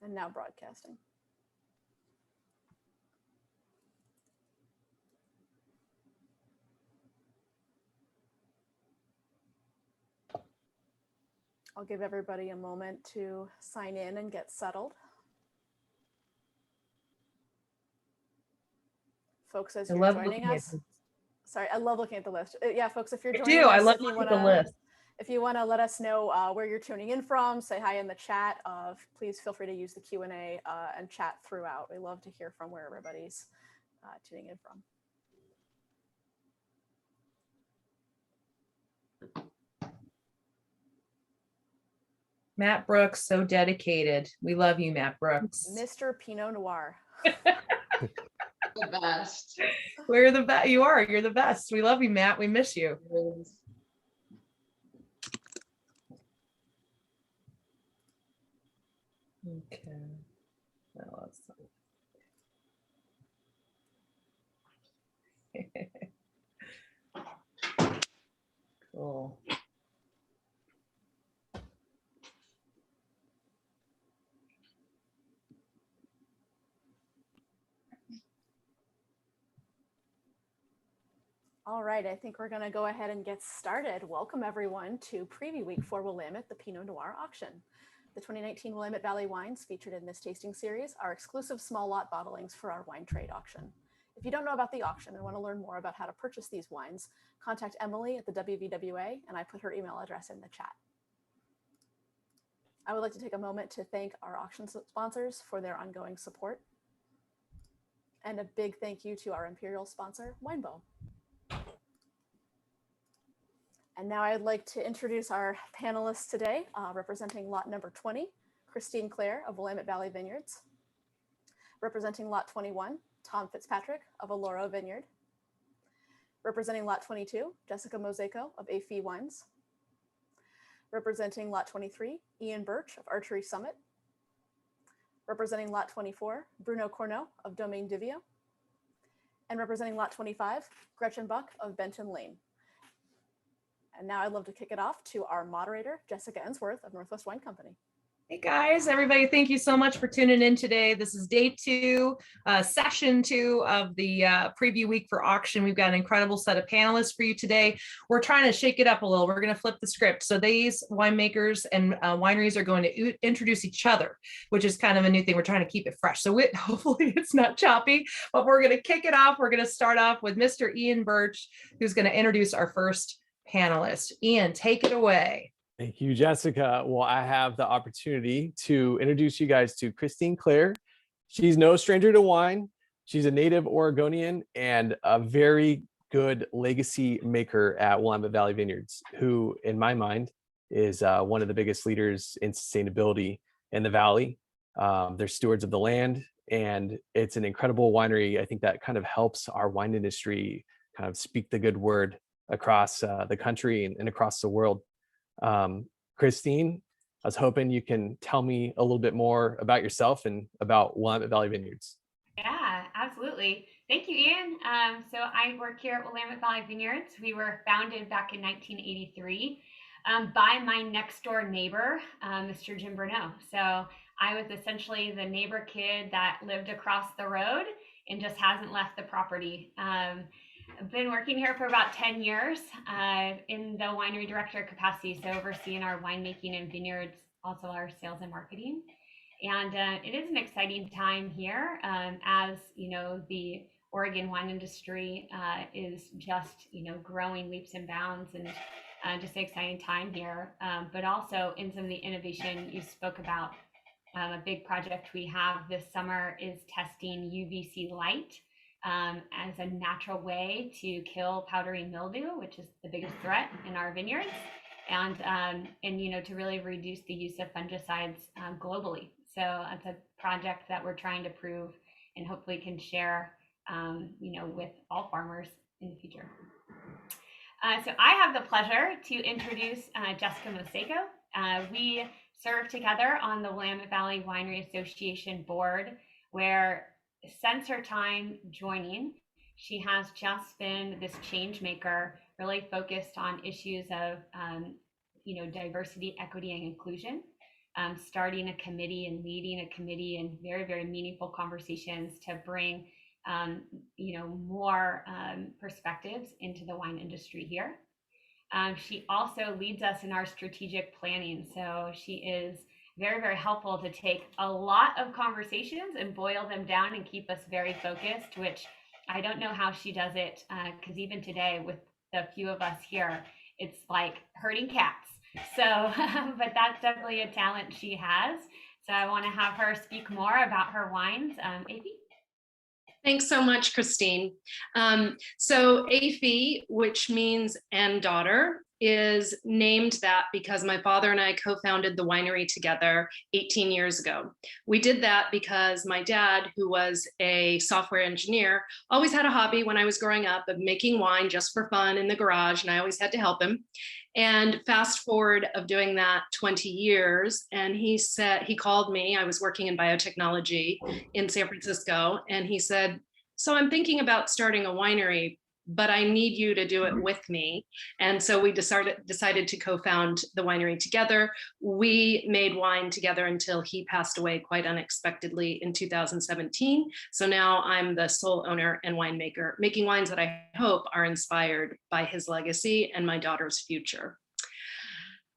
And now broadcasting. I'll give everybody a moment to sign in and get settled. Folks, as you're joining us. Sorry, I love looking at the list. Yeah, folks, if you're joining us, I love looking at the list. If you want to let us know where you're tuning in from, say hi in the chat. Please feel free to use the Q&A and chat throughout. We love to hear from where everybody's tuning in from. Matt Brooks, so dedicated. We love you, Matt Brooks. Mr. Pinot Noir. The best. We're the best. You are. You're the best. We love you, Matt. We miss you. Okay. Now let's cool. All right, I think we're going to go ahead and get started. Welcome everyone to Preview Week for Willamette, the Pinot Noir auction. The 2019 Willamette Valley wines featured in this tasting series are exclusive small lot bottlings for our wine trade auction. If you don't know about the auction and want to learn more about how to purchase these wines, contact Emily at the WVWA, and I put her email address in the chat. I would like to take a moment to thank our auction sponsors for their ongoing support. And a big thank you to our Imperial sponsor, Winebow. And now I'd like to introduce our panelists today, representing lot number 20, Christine Clair of Willamette Valley Vineyards. Representing lot 21, Tom Fitzpatrick of Alloro Vineyard. Representing lot 22, Jessica Mozeico of Fille Wines. Representing lot 23, Ian Burch of Archery Summit. Representing lot 24, Bruno Cornell of Domaine Divio. And representing lot 25, Gretchen Brook of Benton-Lane. And now I'd love to kick it off to our moderator, Jessica Endsworth of Northwest Wine Company. Hey guys, everybody, thank you so much for tuning in today. This is day 2, session 2 of the preview week for auction. We've got an incredible set of panelists for you today. We're trying to shake it up a little. We're going to flip the script. So these winemakers and wineries are going to introduce each other, which is kind of a new thing. We're trying to keep it fresh. So hopefully it's not choppy, but we're going to kick it off. We're going to start off with Mr. Ian Birch, who's going to introduce our first panelist. Ian, take it away. Thank you, Jessica. Well, I have the opportunity to introduce you guys to Christine Clair. She's no stranger to wine. She's a native Oregonian and a very good legacy maker at Willamette Valley Vineyards, who, in my mind, is one of the biggest leaders in sustainability in the valley. They're stewards of the land, and it's an incredible winery. I think that kind of helps our wine industry kind of speak the good word across the country and across the world. Christine, I was hoping you can tell me a little bit more about yourself and about Willamette Valley Vineyards. Yeah, absolutely. Thank you, Ian. So I work here at Willamette Valley Vineyards. We were founded back in 1983 by my next door neighbor, Mr. Jim Bruno. So I was essentially the neighbor kid that lived across the road and just hasn't left the property. I've been working here for about 10 years in the winery director capacity, so overseeing our winemaking and vineyards, also our sales and marketing. And it is an exciting time here, as you know, the Oregon wine industry is just growing leaps and bounds, and just an exciting time here. But also in some of the innovation you spoke about, a big project we have this summer is testing UVC light as a natural way to kill powdery mildew, which is the biggest threat in our vineyards, and to really reduce the use of fungicides globally. So it's a project that we're trying to prove and hopefully can share with all farmers in the future. So I have the pleasure to introduce Jessica Mozeico. We serve together on the Willamette Valley Winery Association board, where since her time joining, she has just been this change maker, really focused on issues of diversity, equity, and inclusion. starting a committee and leading a committee and very, very meaningful conversations to bring, more perspectives into the wine industry here. She also leads us in our strategic planning. So she is very, very helpful to take a lot of conversations and boil them down and keep us very focused, which I don't know how she does it, because even today with the few of us here, it's like herding cats. So, but that's definitely a talent she has. So I want to have her speak more about her wines. AP? Thanks so much, Christine. So Fille, which means and daughter, is named that because my father and I co-founded the winery together 18 years ago. We did that because my dad, who was a software engineer, always had a hobby when I was growing up of making wine just for fun in the garage, and I always had to help him. And fast forward of doing that 20 years, and he called me, I was working in biotechnology in San Francisco, and he said, so I'm thinking about starting a winery, but I need you to do it with me. And so we decided to co-found the winery together. We made wine together until he passed away quite unexpectedly in 2017. So now I'm the sole owner and winemaker, making wines that I hope are inspired by his legacy and my daughter's future.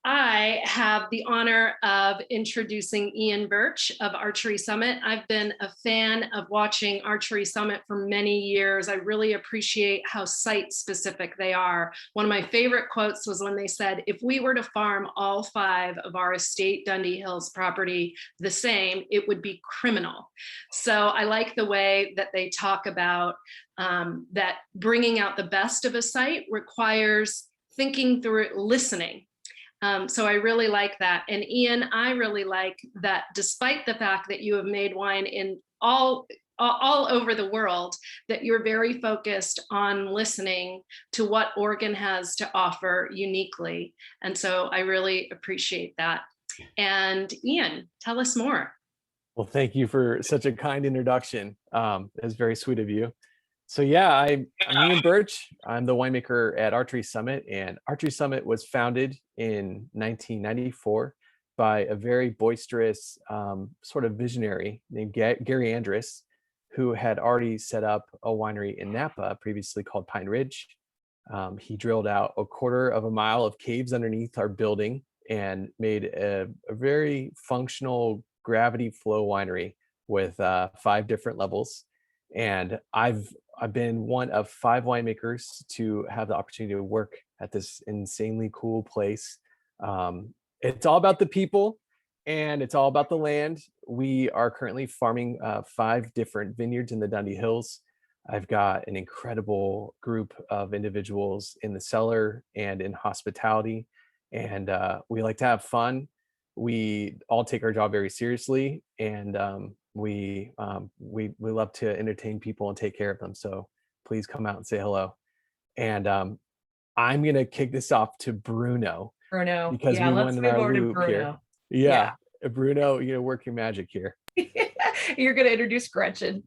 I have the honor of introducing Ian Burch of Archery Summit. I've been a fan of watching Archery Summit for many years. I really appreciate how site specific they are. One of my favorite quotes was when they said, if we were to farm all 5 of our estate Dundee Hills property the same, it would be criminal. So I like the way that they talk about that bringing out the best of a site requires thinking through it, listening. So I really like that. And Ian, I really like that despite the fact that you have made wine in all over the world, that you're very focused on listening to what Oregon has to offer uniquely. And so I really appreciate that. And Ian, tell us more. Well, thank you for such a kind introduction. It's very sweet of you. So yeah, I'm Ian Birch. I'm the winemaker at Archery Summit, and Archery Summit was founded in 1994 by a very boisterous sort of visionary named Gary Andrus, who had already set up a winery in Napa, previously called Pine Ridge. He drilled out a 1/4 mile of caves underneath our building and made a very functional gravity flow winery with 5 different levels. And I've been one of 5 winemakers to have the opportunity to work at this insanely cool place. It's all about the people and it's all about the land. We are currently farming 5 different vineyards in the Dundee Hills. I've got an incredible group of individuals in the cellar and in hospitality, and we like to have fun. We all take our job very seriously, and we love to entertain people and take care of them. So please come out and say hello. And I'm gonna kick this off to Bruno. Because yeah, we let's went in move our over to loop Bruno. here. Yeah. Bruno, work your magic here. You're gonna introduce Gretchen.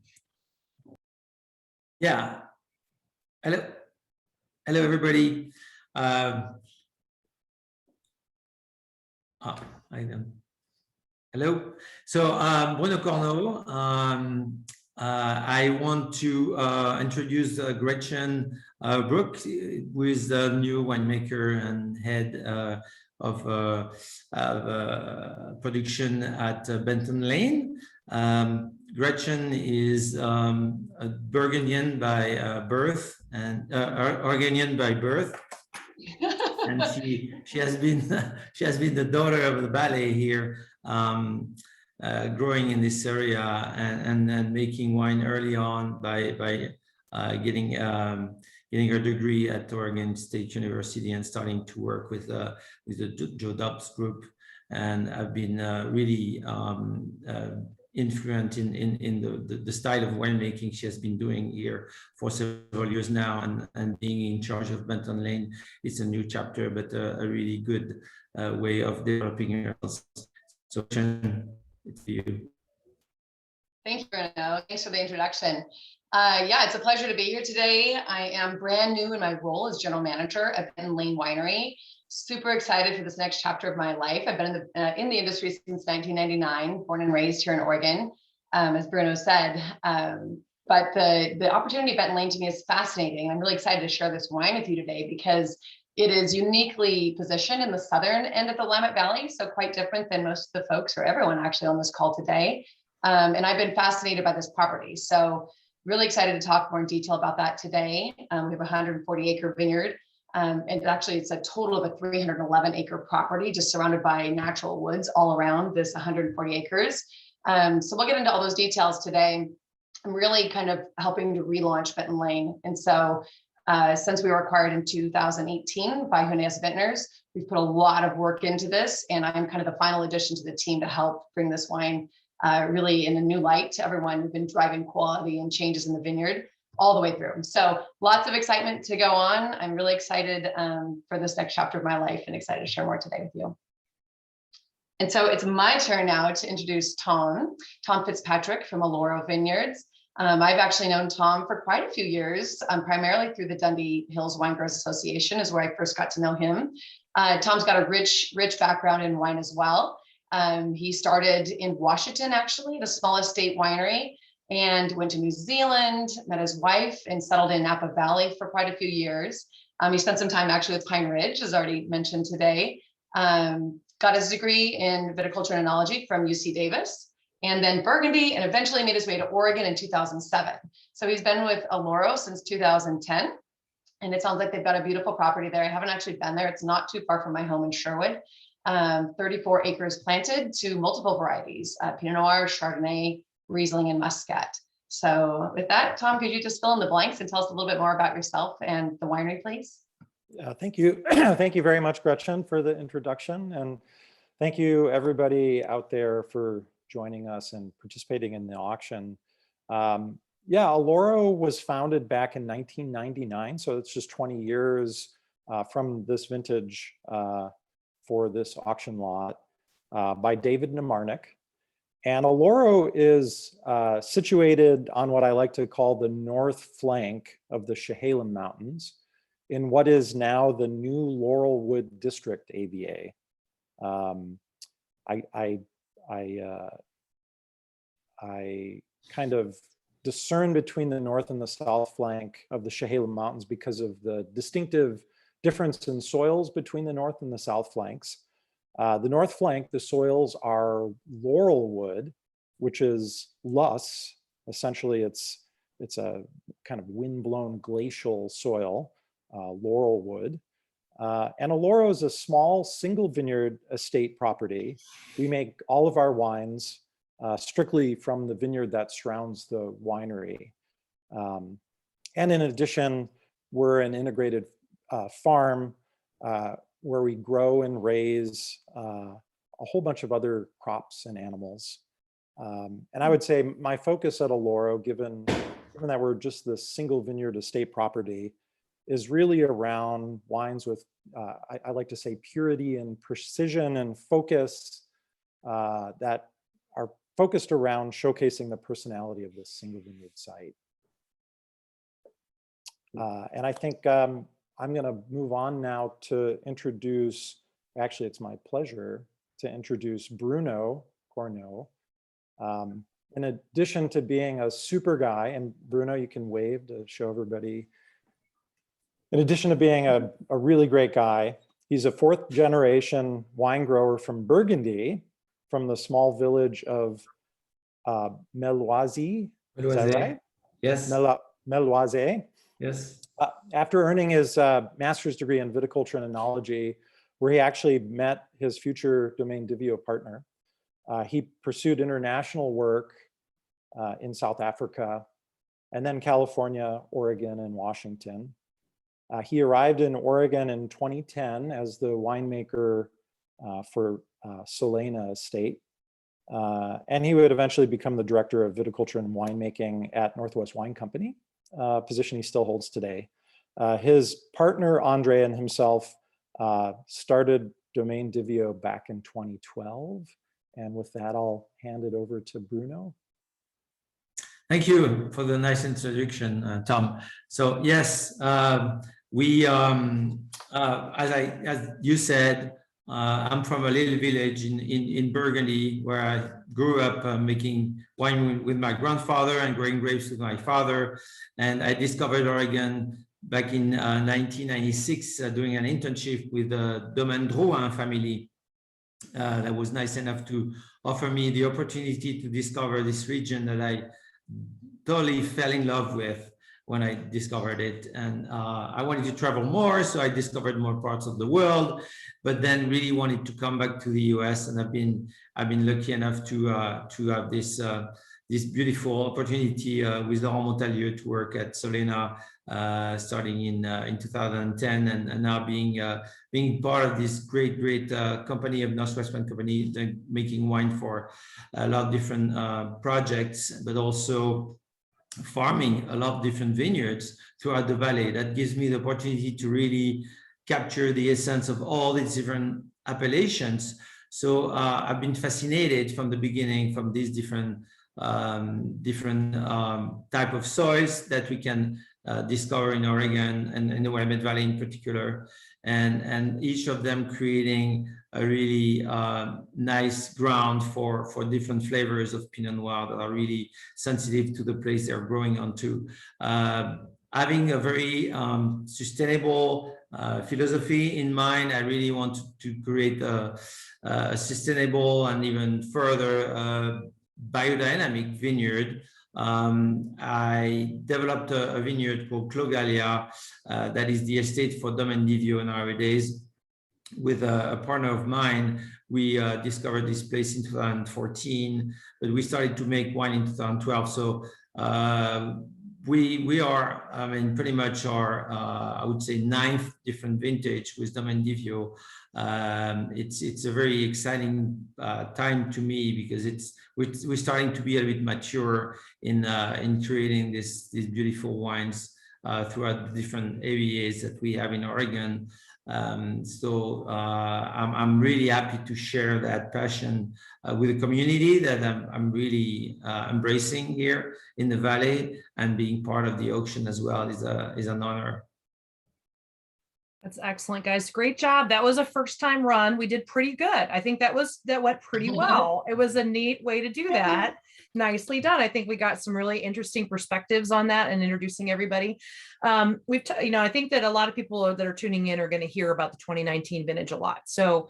Yeah. Hello, everybody. I know. Hello. So Bruno Cornell. I want to introduce Gretchen Brook, who is the new winemaker and head of production at Benton-Lane. Gretchen is a Burgundian by birth and Oregonian by birth. And she has been the daughter of the ballet here, growing in this area and making wine early on by getting her degree at Oregon State University and starting to work with the Joe Dobbs group. And I've been really influenced in the style of winemaking she has been doing here for several years now, and being in charge of Benton-Lane. It's a new chapter, but a really good way of developing yourself. So it's you. Thank you, Bruno. Thanks for the introduction. Yeah, it's a pleasure to be here today. I am brand new in my role as general manager at Benton-Lane Winery. super excited for this next chapter of my life. I've been in the industry since 1999, born and raised here in Oregon, as Bruno said. But the opportunity at Benton-Lane to me is fascinating. I'm really excited to share this wine with you today because it is uniquely positioned in the southern end of the Willamette Valley, so quite different than most of the folks or everyone actually on this call today. And I've been fascinated by this property. So really excited to talk more in detail about that today. We have a 140-acre vineyard. And actually, it's a total of a 311-acre property, just surrounded by natural woods all around this 140 acres. So we'll get into all those details today. I'm really kind of helping to relaunch Benton-Lane. And so since we were acquired in 2018 by Corneaux Vintners, we've put a lot of work into this, and I'm kind of the final addition to the team to help bring this wine really in a new light to everyone who've been driving quality and changes in the vineyard all the way through. So lots of excitement to go on. I'm really excited for this next chapter of my life and excited to share more today with you. And so it's my turn now to introduce Tom Fitzpatrick from Alloro Vineyards. I've actually known Tom for quite a few years, primarily through the Dundee Hills Wine Growers Association is where I first got to know him. Tom's got a rich background in wine as well. He started in Washington, actually, the small estate winery, and went to New Zealand, met his wife, and settled in Napa Valley for quite a few years. He spent some time actually with Pine Ridge, as already mentioned today. Got his degree in viticulture and enology from UC Davis, and then Burgundy, and eventually made his way to Oregon in 2007. So he's been with Alloro since 2010, and it sounds like they've got a beautiful property there. I haven't actually been there. It's not too far from my home in Sherwood. 34 acres planted to multiple varieties, Pinot Noir, Chardonnay, Riesling, and Muscat. So with that, Tom, could you just fill in the blanks and tell us a little bit more about yourself and the winery, please? Thank you. Thank you very much, Gretchen, for the introduction. And thank you, everybody out there, for joining us and participating in the auction. Yeah, Alloro was founded back in 1999, so it's just 20 years from this vintage for this auction lot by David Nemarnik. And Alloro is situated on what I like to call the north flank of the Chehalem Mountains in what is now the new Laurelwood District AVA. I kind of discern between the north and the south flank of the Chehalem Mountains because of the distinctive difference in soils between the north and the south flanks. The north flank, the soils are laurelwood, which is loess. Essentially, it's a kind of wind-blown glacial soil, laurelwood. And Alloro is a small single vineyard estate property. We make all of our wines strictly from the vineyard that surrounds the winery. And in addition, we're an integrated farm where we grow and raise a whole bunch of other crops and animals. And I would say my focus at Alloro, given that we're just this single vineyard estate property, is really around wines with, I like to say, purity and precision and focus that are focused around showcasing the personality of this single vineyard site. And I think I'm going to move on now to introduce, actually it's my pleasure to introduce Bruno Cornell. In addition to being a super guy, and Bruno, you can wave to show everybody. In addition to being a really great guy, he's a fourth generation wine grower from Burgundy, from the small village of Meloise. Is that right? Yes. Meloise. Yes. After earning his master's degree in viticulture and enology, where he actually met his future Domaine Divio partner, he pursued international work in South Africa, and then California, Oregon, and Washington. He arrived in Oregon in 2010 as the winemaker for Solena Estate. And he would eventually become the director of viticulture and winemaking at Northwest Wine Company, a position he still holds today. His partner, Andre, and himself started Domaine Divio back in 2012. And with that, I'll hand it over to Bruno. Thank you for the nice introduction, Tom. So yes, we As you said, I'm from a little village in Burgundy where I grew up making wine with my grandfather and growing grapes with my father. And I discovered Oregon back in 1996 doing an internship with the Domaine family that was nice enough to offer me the opportunity to discover this region that I totally fell in love with when I discovered it. And I wanted to travel more, so I discovered more parts of the world, but then really wanted to come back to the US. And I've been lucky enough to have this beautiful opportunity with Laurent Montalieu to work at Solena starting in 2010, and now being part of this great company of Northwest Wine Company, making wine for a lot of different projects, but also farming a lot of different vineyards throughout the valley. That gives me the opportunity to really capture the essence of all these different appellations. So I've been fascinated from the beginning from these different type of soils that we can discover in Oregon and in the Willamette Valley in particular, and each of them creating a really nice ground for different flavors of Pinot Noir that are really sensitive to the place they're growing onto. Having a very sustainable philosophy in mind, I really want to create a sustainable and even further biodynamic vineyard. I developed a vineyard called Clos Gallia that is the estate for Domaine Divio nowadays. With a partner of mine, we discovered this place in 2014, but we started to make wine in 2012. So we are, I mean, pretty much our, I would say, 9th different vintage with Domaine Divio. It's a very exciting time to me because we're starting to be a bit mature in creating these beautiful wines throughout the different areas that we have in Oregon. So I'm really happy to share that passion with the community that I'm really embracing here in the Valley, and being part of the auction as well is an honor. That's excellent, guys. Great job. That was a first time run. We did pretty good. I think that went pretty well. It was a neat way to do that. Nicely done. I think we got some really interesting perspectives on that and introducing everybody. I think that a lot of people that are tuning in are going to hear about the 2019 vintage a lot. So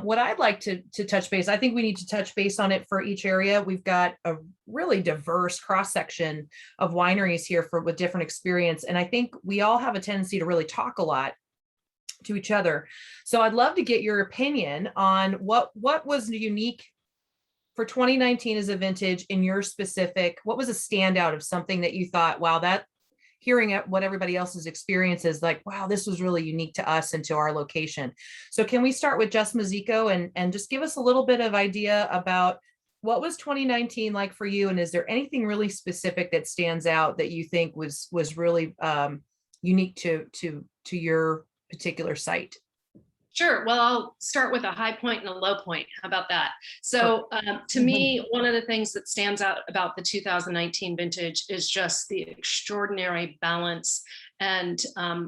what I'd like to touch base, I think we need to touch base on it for each area. We've got a really diverse cross section of wineries here with different experience. And I think we all have a tendency to really talk a lot to each other. So I'd love to get your opinion on what was unique for 2019 as a vintage in your specific, what was a standout of something that you thought, wow, that hearing what everybody else's experience is like, wow, this was really unique to us and to our location. So can we start with just Mozeico and just give us a little bit of idea about what was 2019 like for you? And is there anything really specific that stands out that you think was really unique to your particular site? Sure. Well, I'll start with a high point and a low point. How about that? So to me, one of the things that stands out about the 2019 vintage is just the extraordinary balance and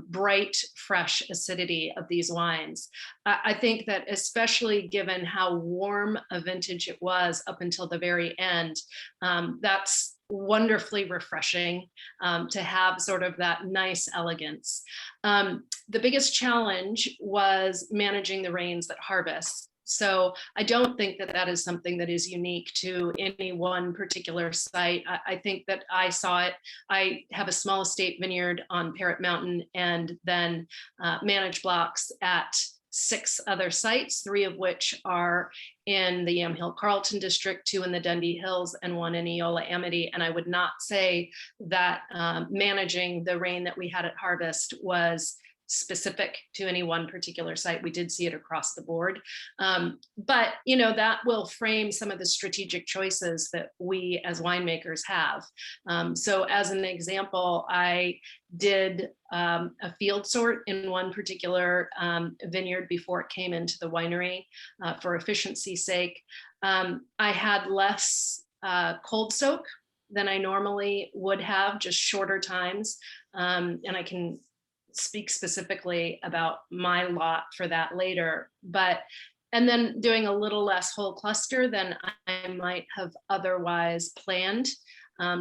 bright, fresh acidity of these wines. I think that especially given how warm a vintage it was up until the very end, that's wonderfully refreshing to have sort of that nice elegance. The biggest challenge was managing the rains at harvest. So I don't think that is something that is unique to any one particular site. I think that I saw it. I have a small estate vineyard on Parrot Mountain, and then manage blocks at 6 other sites, 3 of which are in the Yamhill Carlton district, 2 in the Dundee Hills, and 1 in Eola Amity. And I would not say that managing the rain that we had at harvest was specific to any one particular site. We did see it across the board. But that will frame some of the strategic choices that we as winemakers have. So as an example, I did a field sort in one particular vineyard before it came into the winery for efficiency's sake. I had less cold soak than I normally would have, just shorter times. And I can speak specifically about my lot for that later, and then doing a little less whole cluster than I might have otherwise planned.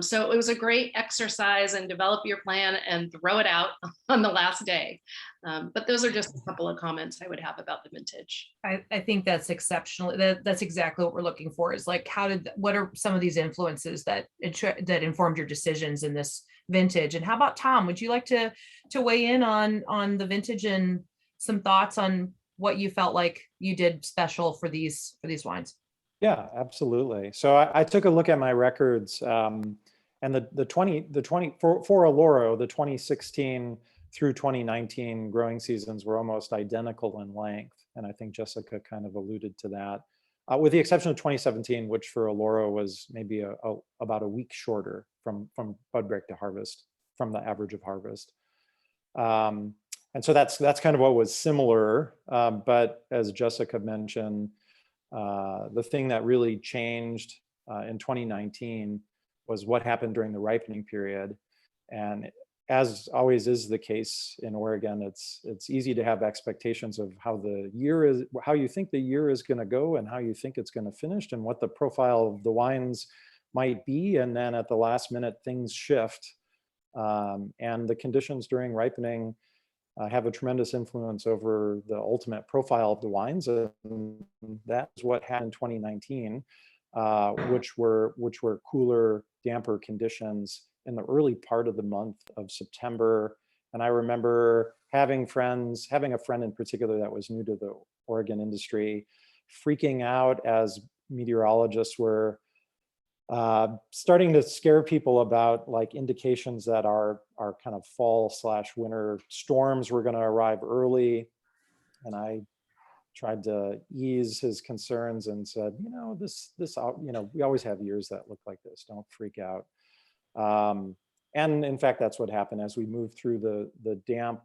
So it was a great exercise, and develop your plan and throw it out on the last day. But those are just a couple of comments I would have about the vintage. I think that's exceptional. That's exactly what we're looking for, is like, what are some of these influences that informed your decisions in this vintage? And how about Tom? Would you like to weigh in on the vintage and some thoughts on what you felt like you did special for these wines? Yeah, absolutely. So I took a look at my records, and the 20 for Alloro, the 2016 through 2019 growing seasons were almost identical in length, and I think Jessica kind of alluded to that, with the exception of 2017, which for Alloro was maybe about a week shorter from bud break to harvest, from the average of harvest. And so that's kind of what was similar, but as Jessica mentioned, the thing that really changed in 2019 was what happened during the ripening period. And as always is the case in Oregon, it's easy to have expectations of how you think the year is going to go, and how you think it's going to finish, and what the profile of the wines might be. And then at the last minute, things shift, and the conditions during ripening have a tremendous influence over the ultimate profile of the wines. And that's what happened in 2019, which were cooler, damper conditions in the early part of the month of September. And I remember having a friend in particular that was new to the Oregon industry, freaking out as meteorologists were starting to scare people about like indications that our kind of fall/winter storms were going to arrive early. And I tried to ease his concerns and said, we always have years that look like this. Don't freak out. And in fact, that's what happened as we moved through the damp,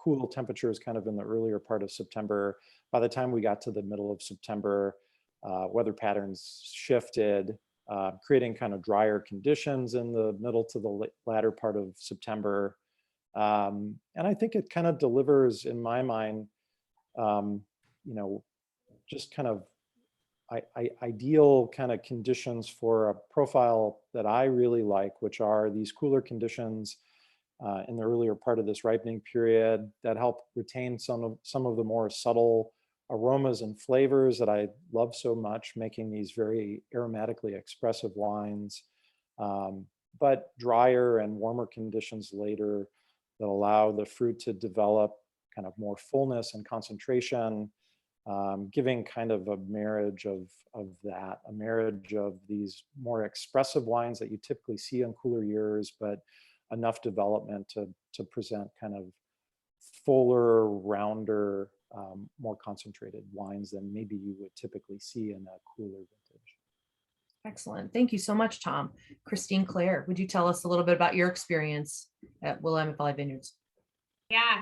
cool temperatures kind of in the earlier part of September. By the time we got to the middle of September, weather patterns shifted, creating kind of drier conditions in the middle to the latter part of September. And I think it kind of delivers, in my mind, just kind of ideal kind of conditions for a profile that I really like, which are these cooler conditions in the earlier part of this ripening period that help retain some of the more subtle aromas and flavors that I love so much, making these very aromatically expressive wines, but drier and warmer conditions later that allow the fruit to develop kind of more fullness and concentration, giving kind of a marriage of these more expressive wines that you typically see in cooler years, but enough development to present kind of fuller, rounder, more concentrated wines than maybe you would typically see in a cooler vintage. Excellent. Thank you so much, Tom. Christine, Clair, would you tell us a little bit about your experience at Willamette Valley Vineyards? Yeah,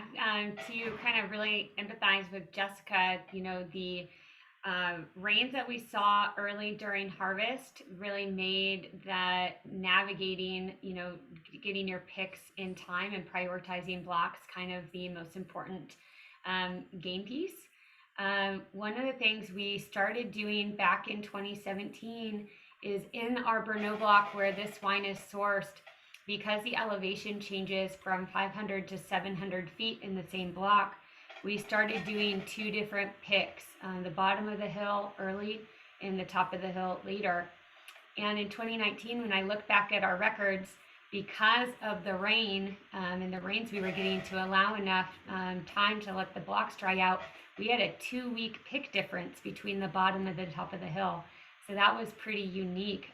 to kind of really empathize with Jessica, the rains that we saw early during harvest really made that navigating, getting your picks in time and prioritizing blocks kind of the most important game piece. One of the things we started doing back in 2017 is in our Bruno block where this wine is sourced, because the elevation changes from 500 to 700 feet in the same block, we started doing two different picks, the bottom of the hill early and the top of the hill later. And in 2019, when I look back at our records, because of the rain and the rains we were getting to allow enough time to let the blocks dry out, we had a 2-week pick difference between the bottom and the top of the hill. So that was pretty unique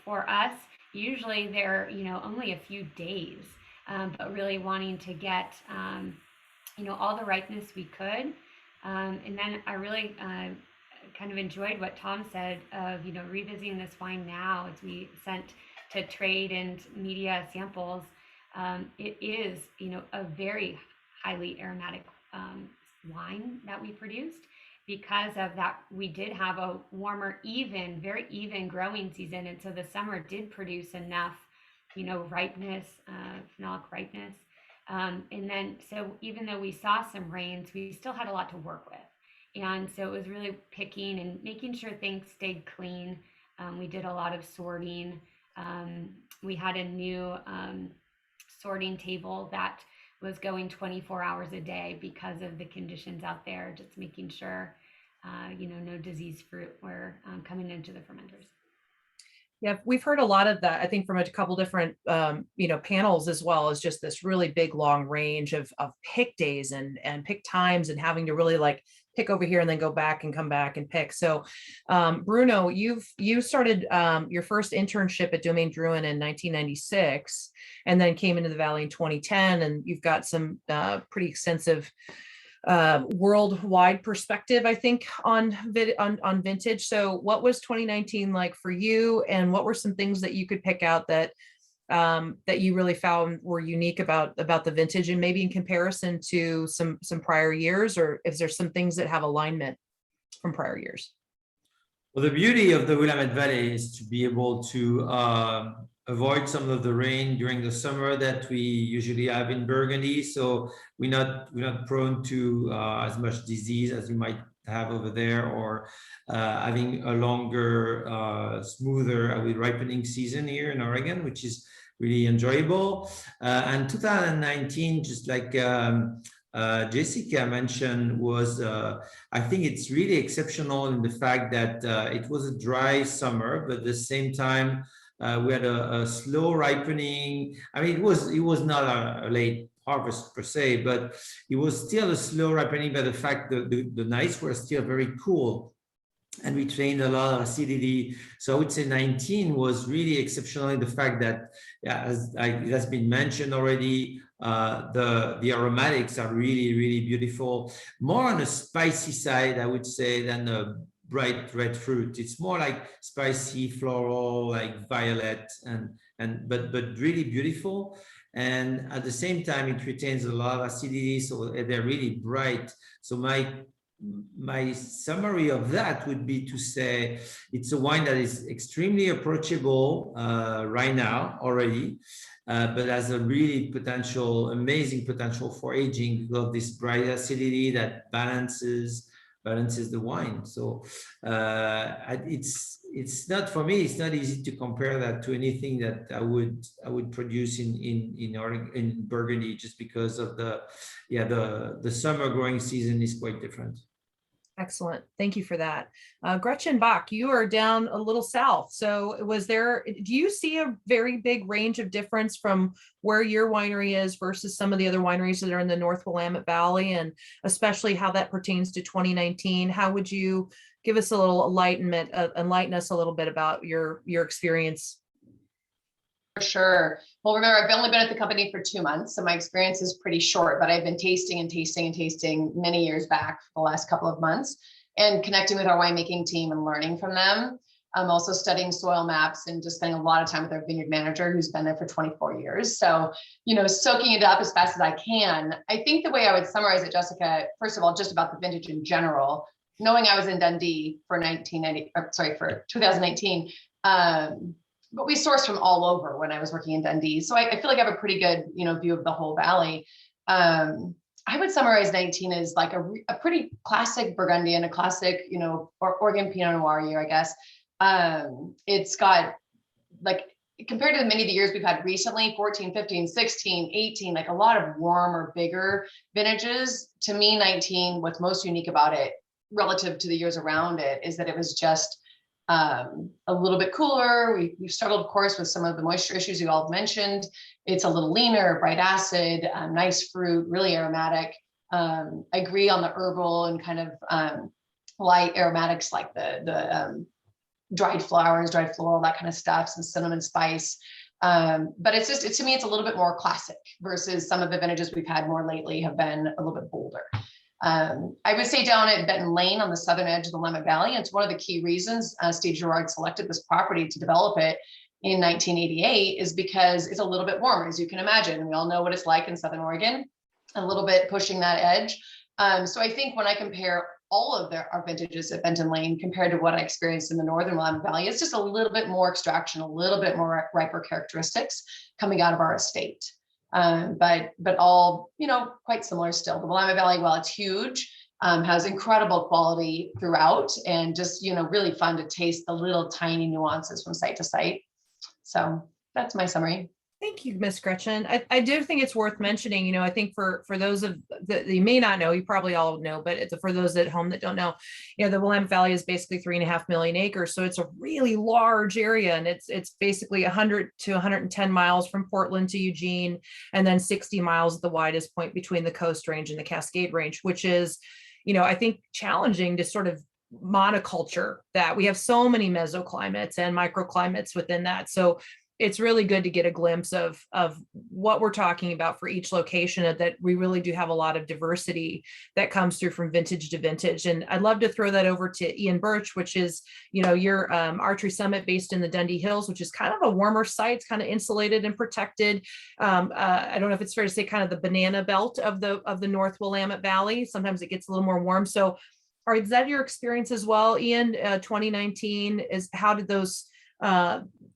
for us. Usually they're, only a few days, but really wanting to get, all the ripeness we could. And then I really kind of enjoyed what Tom said of, revisiting this wine now as we sent to trade and media samples. It is, a very highly aromatic wine that we produced. Because of that, we did have a warmer, very even growing season. And so the summer did produce enough, ripeness, phenolic ripeness And then, so even though we saw some rains, we still had a lot to work with. And so it was really picking and making sure things stayed clean. We did a lot of sorting. We had a new sorting table that was going 24 hours a day because of the conditions out there, just making sure, no disease fruit were coming into the fermenters. Yeah, we've heard a lot of that, I think, from a couple different, panels, as well as just this really big, long range of pick days and pick times, and having to really like pick over here and then go back and come back and pick. So, Bruno, you started your first internship at Domaine Druin in 1996, and then came into the Valley in 2010, and you've got some pretty extensive worldwide perspective, I think, on vintage. So what was 2019 like for you, and what were some things that you could pick out that that you really found were unique about the vintage, and maybe in comparison to some prior years, or if there's some things that have alignment from prior years? Well, the beauty of the Willamette Valley is to be able to avoid some of the rain during the summer that we usually have in Burgundy. So we're not prone to as much disease as you might have over there, or having a longer, smoother ripening season here in Oregon, which is really enjoyable. And 2019, just like Jessica mentioned, was I think it's really exceptional in the fact that it was a dry summer, but at the same time we had a slow ripening. I mean, it was not a late harvest per se, but it was still a slow ripening by the fact that the nights were still very cool, and we trained a lot of acidity. So I would say 19 was really exceptional in the fact that, as it has been mentioned already, the aromatics are really, really beautiful. More on the spicy side, I would say, than the bright red fruit. It's more like spicy, floral, like violet, but really beautiful. And at the same time, it retains a lot of acidity, so they're really bright. So my summary of that would be to say it's a wine that is extremely approachable right now already, but has a really amazing potential for aging because of this bright acidity that balances the wine. So it's not, for me, it's not easy to compare that to anything that I would produce in Burgundy, just because of the summer growing season is quite different. Excellent. Thank you for that. Gretchen Brook, you are down a little south. So do you see a very big range of difference from where your winery is versus some of the other wineries that are in the North Willamette Valley, and especially how that pertains to 2019? How would you give us a little enlighten us a little bit about your experience? For sure. Well, remember, I've only been at the company for 2 months, so my experience is pretty short, but I've been tasting many years back for the last couple of months, and connecting with our winemaking team and learning from them. I'm also studying soil maps and just spending a lot of time with our vineyard manager, who's been there for 24 years. So, soaking it up as fast as I can. I think the way I would summarize it, Jessica, first of all, just about the vintage in general, knowing I was in Dundee for 2019, but we sourced from all over when I was working in Dundee. So I feel like I have a pretty good, view of the whole valley. I would summarize 19 as like a pretty classic Burgundian, a classic, Oregon Pinot Noir year, I guess. It's got, like, compared to many of the years we've had recently, 14, 15, 16, 18, like a lot of warmer, bigger vintages. To me, 19, what's most unique about it relative to the years around it is that it was just a little bit cooler. We've struggled, of course, with some of the moisture issues you all mentioned. It's a little leaner, bright acid, nice fruit, really aromatic. I agree on the herbal and kind of light aromatics, like the dried flowers, dried floral, that kind of stuff, some cinnamon spice. But to me, it's a little bit more classic versus some of the vintages we've had more lately have been a little bit bolder. I would say down at Benton-Lane on the southern edge of the Willamette Valley, and it's one of the key reasons Steve Girard selected this property to develop it in 1988, is because it's a little bit warmer, as you can imagine. We all know what it's like in Southern Oregon, a little bit pushing that edge. So I think when I compare all of our vintages at Benton-Lane compared to what I experienced in the Northern Willamette Valley, it's just a little bit more extraction, a little bit more riper characteristics coming out of our estate. but all, quite similar still. The Willamette Valley, while it's huge, has incredible quality throughout, and just, really fun to taste the little tiny nuances from site to site. So that's my summary. Thank you, Miss Gretchen. I do think it's worth mentioning, I think for those of that you may not know, you probably all know, but it's for those at home that don't know, the Willamette Valley is basically 3.5 million acres. So it's a really large area, and it's basically 100 to 110 miles from Portland to Eugene, and then 60 miles at the widest point between the Coast Range and the Cascade Range, which is, I think challenging to sort of monoculture that. We have so many mesoclimates and microclimates within that. So it's really good to get a glimpse of what we're talking about for each location, that we really do have a lot of diversity that comes through from vintage to vintage. And I'd love to throw that over to Ian Birch, which is, your archery summit based in the Dundee Hills, which is kind of a warmer site. It's kind of insulated and protected. I don't know if it's fair to say kind of the banana belt of the North Willamette Valley. Sometimes it gets a little more warm. So is that your experience as well, Ian? 2019 how did those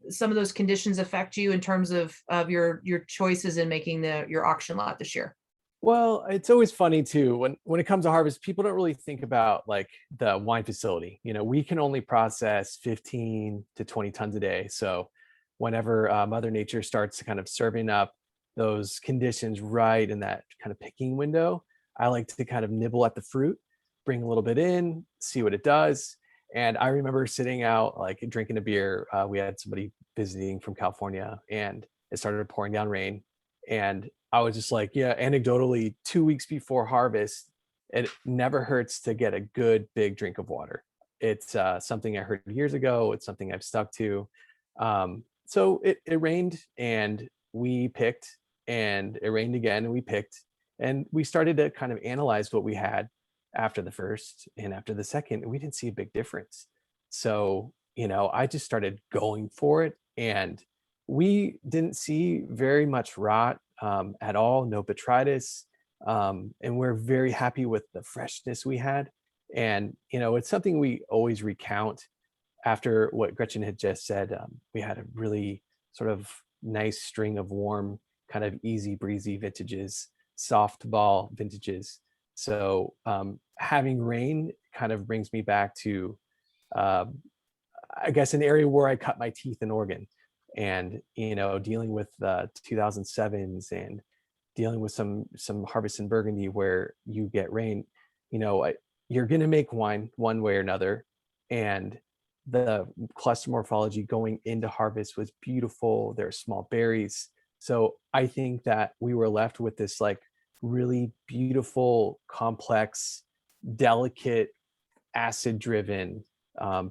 some of those conditions affect you in terms of your choices in making your auction lot this year? Well, it's always funny too, when it comes to harvest, people don't really think about like the wine facility. We can only process 15 to 20 tons a day. So whenever Mother Nature starts kind of serving up those conditions right in that kind of picking window, I like to kind of nibble at the fruit, bring a little bit in, see what it does. And I remember sitting out, like drinking a beer. We had somebody visiting from California, and it started pouring down rain. And I was just like, yeah, anecdotally, 2 weeks before harvest, it never hurts to get a good big drink of water. It's something I heard years ago. It's something I've stuck to. So it rained, and we picked, and it rained again, and we picked, and we started to kind of analyze what we had after the first and after the second, we didn't see a big difference. So, I just started going for it, and we didn't see very much rot at all, no botrytis. And we're very happy with the freshness we had. And, it's something we always recount after what Gretchen had just said. We had a really sort of nice string of warm, kind of easy breezy vintages, softball vintages. So having rain kind of brings me back to, I guess, an area where I cut my teeth in Oregon, and dealing with the 2007s and dealing with some harvests in Burgundy where you get rain. You're going to make wine one way or another, and the cluster morphology going into harvest was beautiful. There are small berries, so I think that we were left with this like really beautiful, complex, delicate, acid-driven,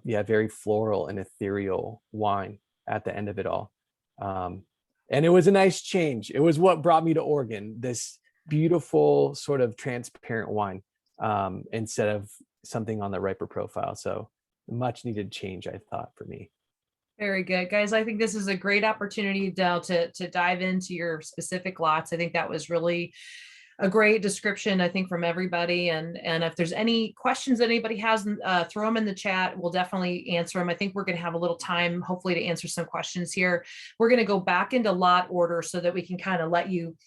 very floral and ethereal wine at the end of it all. And it was a nice change. It was what brought me to Oregon, this beautiful sort of transparent wine, instead of something on the riper profile. So much needed change, I thought, for me. Very good, guys. I think this is a great opportunity now to dive into your specific lots. I think that was really a great description, I think, from everybody. And if there's any questions that anybody has, throw them in the chat. We'll definitely answer them. I think we're going to have a little time, hopefully, to answer some questions here. We're going to go back into lot order so that we can kind of let you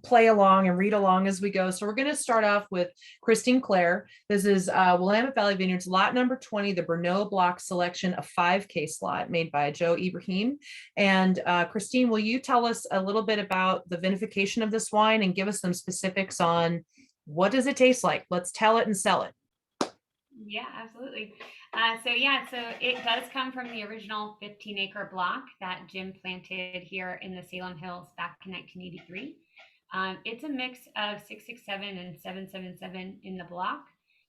play along and read along as we go. So we're going to start off with Christine Clair. This is Willamette Valley Vineyards, lot number 20, the Bruno block selection, a 5K lot made by Joe Ibrahim. And Christine, will you tell us a little bit about the vinification of this wine and give us some specifics on what does it taste like? Let's tell it and sell it. Yeah, absolutely. So it does come from the original 15-acre block that Jim planted here in the Salem Hills back in 1983. It's a mix of 667 and 777 in the block.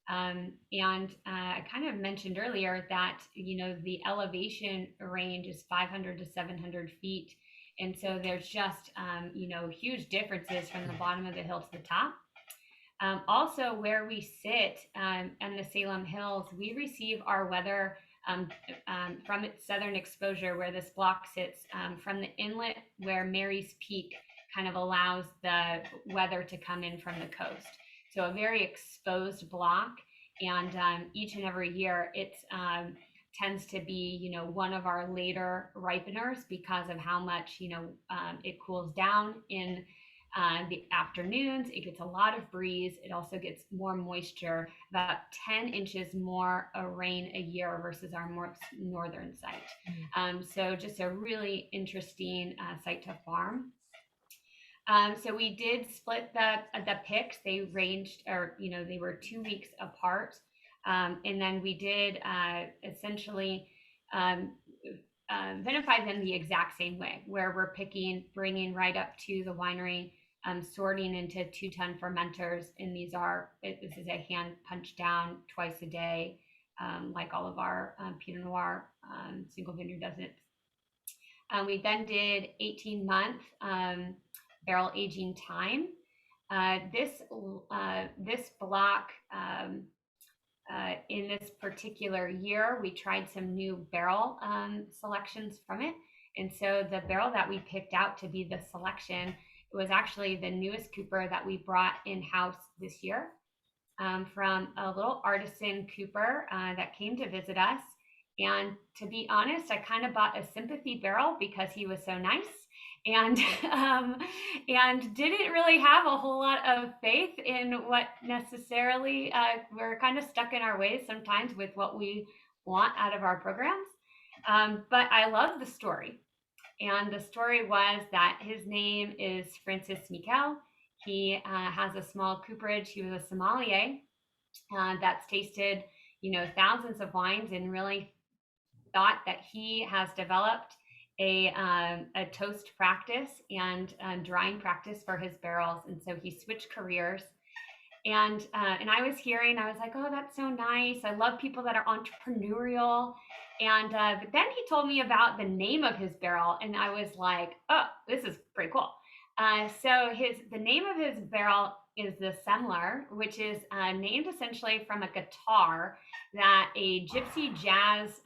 I kind of mentioned earlier that, the elevation range is 500 to 700 feet. And so there's just, huge differences from the bottom of the hill to the top. Also, where we sit in the Salem Hills, we receive our weather from its southern exposure, where this block sits, from the inlet where Mary's Peak kind of allows the weather to come in from the coast. So a very exposed block, and each and every year it's tends to be, you know, one of our later ripeners because of how much, you know, it cools down in the afternoons. It gets a lot of breeze. It also gets more moisture, about 10 inches more rain a year versus our more northern site. So just a really interesting site to farm. So we did split the picks. They ranged, or, you know, they were 2 weeks apart. And then we did essentially vinify them the exact same way, where we're picking, bringing right up to the winery, sorting into 2-ton fermenters. And this is a hand punch down twice a day, like all of our Pinot Noir single vineyard does it. We then did 18-month barrel aging time. This block, in this particular year, we tried some new barrel selections from it. And so the barrel that we picked out to be the selection was actually the newest cooper that we brought in-house this year, from a little artisan cooper that came to visit us. And to be honest, I kind of bought a sympathy barrel because he was so nice, and didn't really have a whole lot of faith in what necessarily, we're kind of stuck in our ways sometimes with what we want out of our programs. But I love the story. And the story was that his name is Francis Miquel. He has a small cooperage. He was a sommelier that's tasted, you know, thousands of wines, and really thought that he has developed a toast practice and drying practice for his barrels. And so he switched careers. And I was like, oh, that's so nice. I love people that are entrepreneurial. And but then he told me about the name of his barrel, and I was like, oh, this is pretty cool. So the name of his barrel is the Semler, which is named essentially from a guitar that a gypsy jazz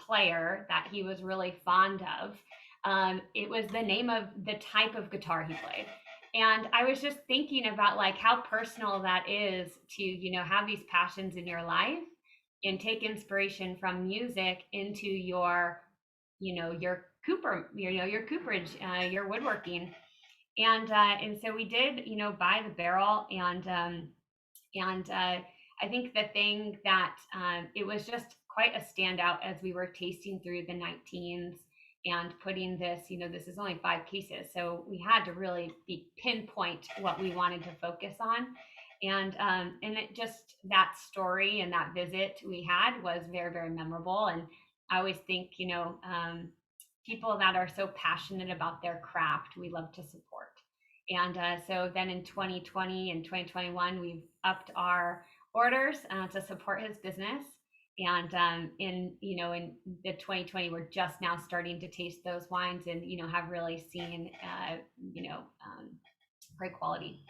player that he was really fond of. It was the name of the type of guitar he played. And I was just thinking about like how personal that is to, you know, have these passions in your life and take inspiration from music into your, you know, your cooperage, your woodworking. And so we did, you know, buy the barrel, and I think the thing that it was just quite a standout as we were tasting through the 19s and putting this, you know, this is only 5 cases, so we had to really pinpoint what we wanted to focus on. And it just, that story and that visit we had was very, very memorable. And I always think, you know, people that are so passionate about their craft, we love to support. And so then in 2020 and 2021, we've upped our orders to support his business. And in the 2020, we're just now starting to taste those wines, and, you know, have really seen, great quality.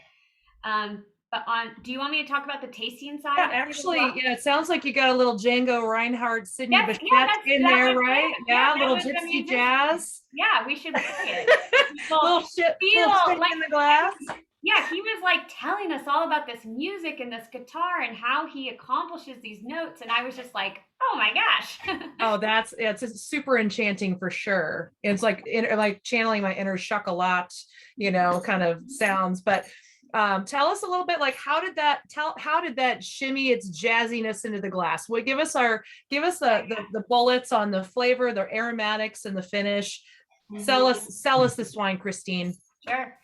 But do you want me to talk about the tasting side? Yeah, actually, yeah, it sounds like you got a little Django Reinhardt, Sydney Bechet in there, right? Yeah, little gypsy jazz. Yeah, we should play it. Little shit like, in the glass. Yeah, he was like telling us all about this music and this guitar and how he accomplishes these notes, and I was just like, oh my gosh. Oh, it's super enchanting for sure. It's like channeling my inner chocolat, you know, kind of sounds. But tell us a little bit, like, how did that shimmy its jazziness into the glass? Well, give us the bullets on the flavor, the aromatics, and the finish. Sell us this wine, Christine. Sure.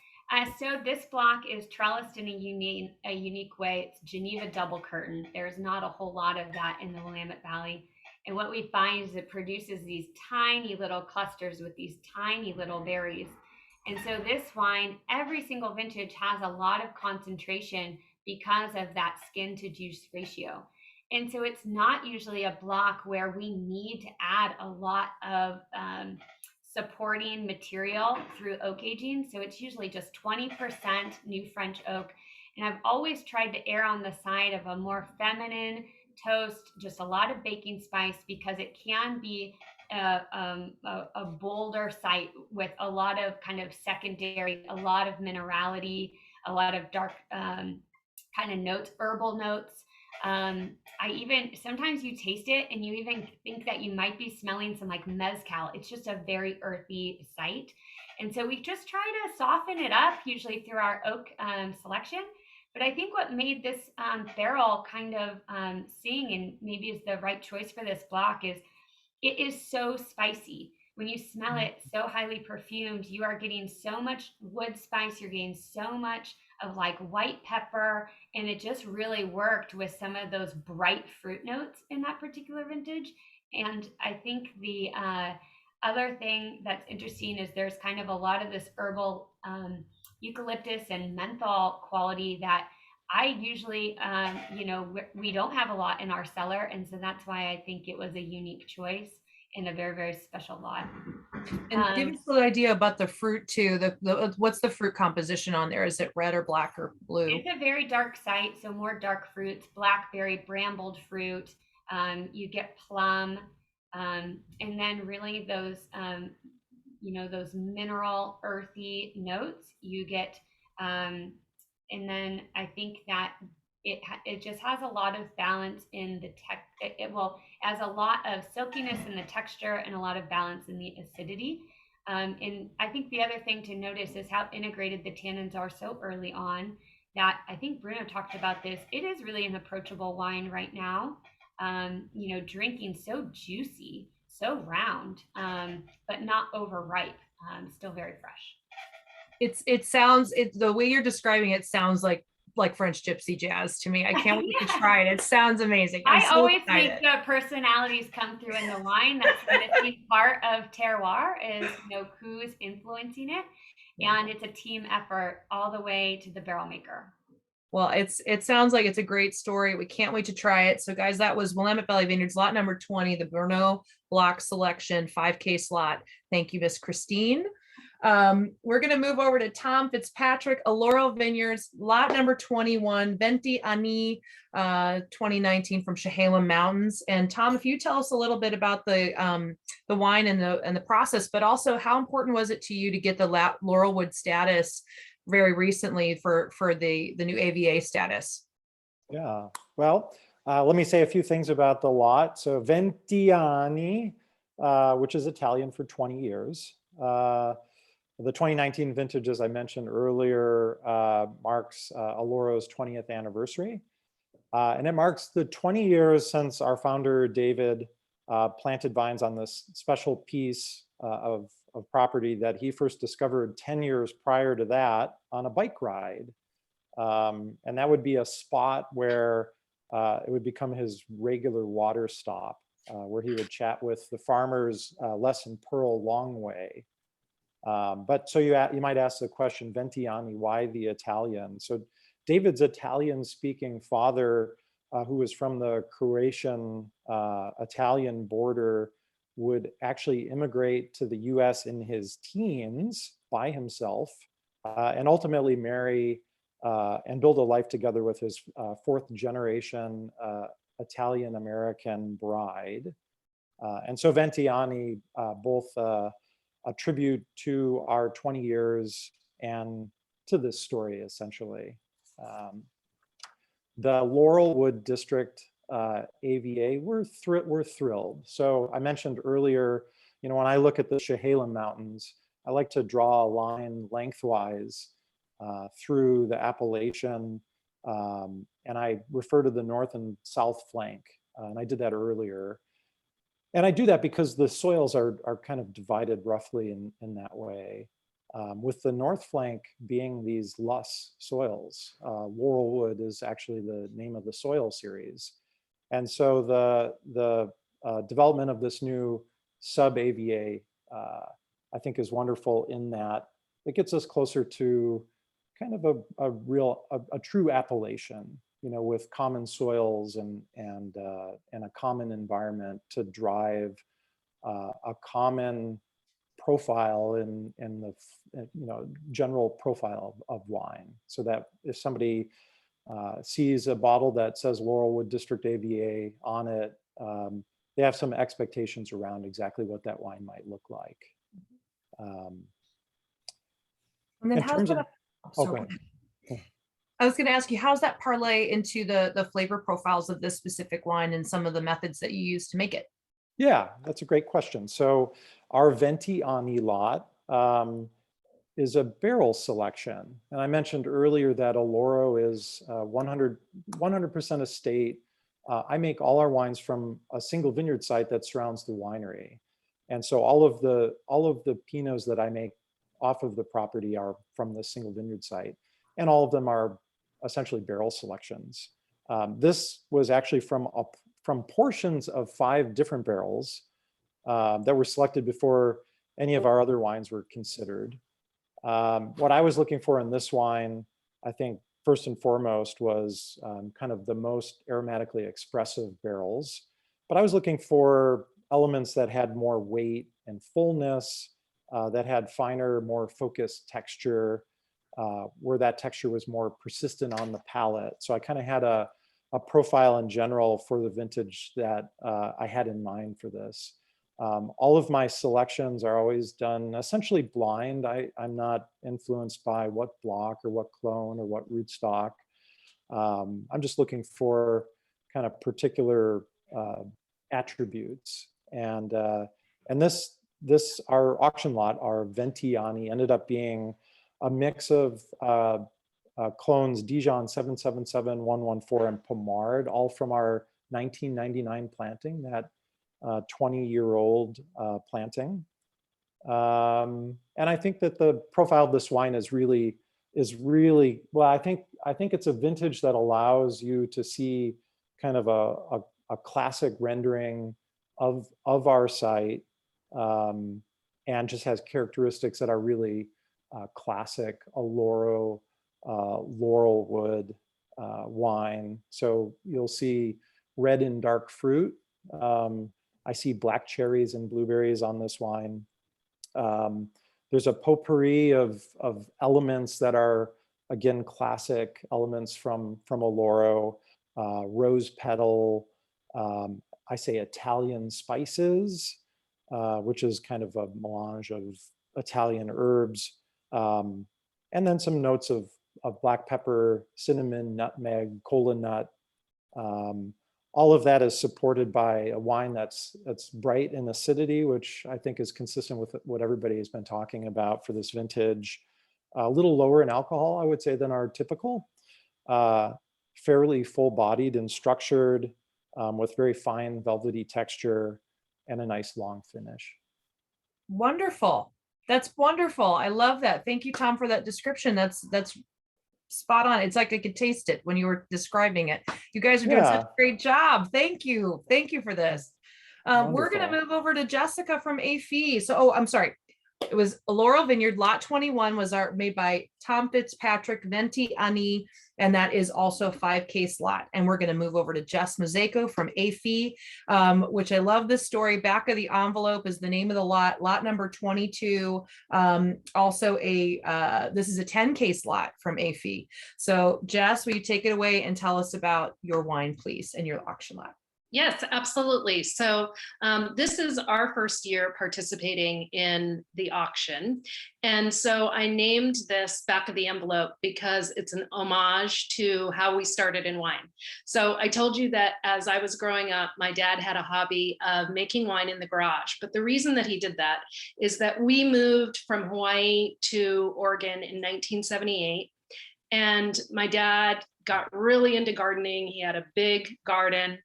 So this block is trellised in a unique way. It's Geneva double curtain. There's not a whole lot of that in the Willamette Valley. And what we find is it produces these tiny little clusters with these tiny little berries. And so this wine, every single vintage has a lot of concentration because of that skin to juice ratio. And so it's not usually a block where we need to add a lot of supporting material through oak aging. So it's usually just 20% new French oak. And I've always tried to err on the side of a more feminine toast, just a lot of baking spice, because it can be a bolder site with a lot of kind of secondary, a lot of minerality, a lot of dark kind of notes, herbal notes. I even, sometimes you taste it and you even think that you might be smelling some like mezcal. It's just a very earthy site. And so we just try to soften it up, usually through our oak selection. But I think what made this barrel kind of sing and maybe is the right choice for this block is it is so spicy. When you smell it, so highly perfumed, you are getting so much wood spice, you're getting so much of like white pepper, and it just really worked with some of those bright fruit notes in that particular vintage. And I think the other thing that's interesting is there's kind of a lot of this herbal eucalyptus and menthol quality that I usually, we don't have a lot in our cellar. And so that's why I think it was a unique choice in a very, very special lot. And give us an idea about the fruit too. What's the fruit composition on there? Is it red or black or blue? It's a very dark site, so more dark fruits, blackberry, brambled fruit. You get plum, and then really those, those mineral, earthy notes. You get, and then I think that it just has a lot of balance in the has a lot of silkiness in the texture and a lot of balance in the acidity. And I think the other thing to notice is how integrated the tannins are so early on that I think Bruno talked about this. It is really an approachable wine right now. Drinking so juicy, so round, but not overripe, still very fresh. The way you're describing it sounds like French gypsy jazz to me. I can't wait to try it. It sounds amazing. I always think the personalities come through in the wine. That's the missing part of terroir is who's influencing it. And it's a team effort all the way to the barrel maker. Well, it sounds like it's a great story. We can't wait to try it. So guys, that was Willamette Valley Vineyards, lot number 20, the Bruno block selection, 5K slot. Thank you, Miss Christine. We're going to move over to Tom Fitzpatrick, Alloro Vineyards, lot number 21, Benton-Lane, 2019 from Chehalem Mountains. And Tom, if you tell us a little bit about the wine and the process, but also how important was it to you to get the Laurelwood status very recently for the new AVA status? Yeah, well, let me say a few things about the lot. So Benton-Lane, which is Italian for 20 years. The 2019 vintage, as I mentioned earlier, marks Alloro's 20th anniversary. And it marks the 20 years since our founder, David, planted vines on this special piece of property that he first discovered 10 years prior to that on a bike ride. And that would be a spot where it would become his regular water stop, where he would chat with the farmers less in Pearl Longway. But so you might ask the question, Benton-Lane, why the Italian? So David's Italian-speaking father, who was from the Croatian Italian border, would actually immigrate to the US in his teens by himself, and ultimately marry and build a life together with his fourth generation Italian-American bride. And so Benton-Lane, both a tribute to our 20 years and to this story, essentially. The Laurelwood District AVA, we're thrilled. So I mentioned earlier, when I look at the Chehalem Mountains, I like to draw a line lengthwise through the Appalachian, and I refer to the north and south flank, and I did that earlier. And I do that because the soils are kind of divided roughly in that way, with the north flank being these loess soils. Laurelwood is actually the name of the soil series. And so the development of this new sub-AVA, I think, is wonderful in that it gets us closer to kind of a true appellation, with common soils and a common environment to drive a common profile in the general profile of wine. So that if somebody sees a bottle that says Laurelwood District AVA on it, they have some expectations around exactly what that wine might look like. And then how's that? Go ahead. I was going to ask you, how's that parlay into the flavor profiles of this specific wine and some of the methods that you use to make it? Yeah, that's a great question. So our Venti Ani lot is a barrel selection. And I mentioned earlier that Alloro is 100% estate. I make all our wines from a single vineyard site that surrounds the winery. And so all of the Pinots that I make off of the property are from the single vineyard site. And all of them are essentially barrel selections. This was actually from portions of 5 different barrels that were selected before any of our other wines were considered. What I was looking for in this wine, I think first and foremost, was kind of the most aromatically expressive barrels. But I was looking for elements that had more weight and fullness, that had finer, more focused texture, where that texture was more persistent on the palate. So I kind of had a profile in general for the vintage that I had in mind for this. All of my selections are always done essentially blind. I'm not influenced by what block or what clone or what rootstock. I'm just looking for kind of particular attributes. And our auction lot, our Venti Ani, ended up being a mix of clones Dijon 777, 114, and Pommard, all from our 1999 planting, that 20-year-old planting. And I think that the profile of this wine is really well. I think it's a vintage that allows you to see kind of a classic rendering of our site, and just has characteristics that are really classic Alloro laurel wood wine. So you'll see red and dark fruit. I see black cherries and blueberries on this wine. There's a potpourri of elements that are, again, classic elements from Alloro, rose petal, I say Italian spices, which is kind of a melange of Italian herbs, and then some notes of black pepper, cinnamon, nutmeg, kola nut. All of that is supported by a wine that's bright in acidity, which I think is consistent with what everybody has been talking about for this vintage. A little lower in alcohol, I would say, than our typical. Fairly full-bodied and structured, with very fine velvety texture and a nice long finish. Wonderful. That's wonderful. I love that. Thank you, Tom, for that description. That's spot on. It's like I could taste it when you were describing it. You guys are doing such a great job. Thank you. Thank you for this. We're going to move over to Jessica from Fille. So, I'm sorry. It was Alloro Vineyard. Lot 21 was made by Tom Fitzpatrick, Venti Ani, and that is also a 5-case lot. And we're going to move over to Jess Mozeico from Fille, which I love this story. Back of the envelope is the name of the lot number 22. Also this is a 10-case lot from Fille. So Jess, will you take it away and tell us about your wine, please, and your auction lot? Yes, absolutely. So this is our first year participating in the auction. And so I named this Back of the Envelope because it's an homage to how we started in wine. So I told you that as I was growing up, my dad had a hobby of making wine in the garage. But the reason that he did that is that we moved from Hawaii to Oregon in 1978. And my dad got really into gardening. He had a big garden.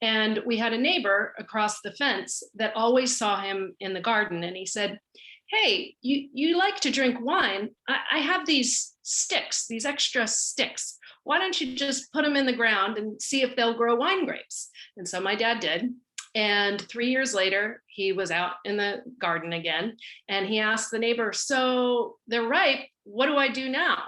And we had a neighbor across the fence that always saw him in the garden. And he said, hey, you like to drink wine. I have these sticks, these extra sticks. Why don't you just put them in the ground and see if they'll grow wine grapes? And so my dad did. And 3 years later, he was out in the garden again. And he asked the neighbor, so they're ripe. What do I do now?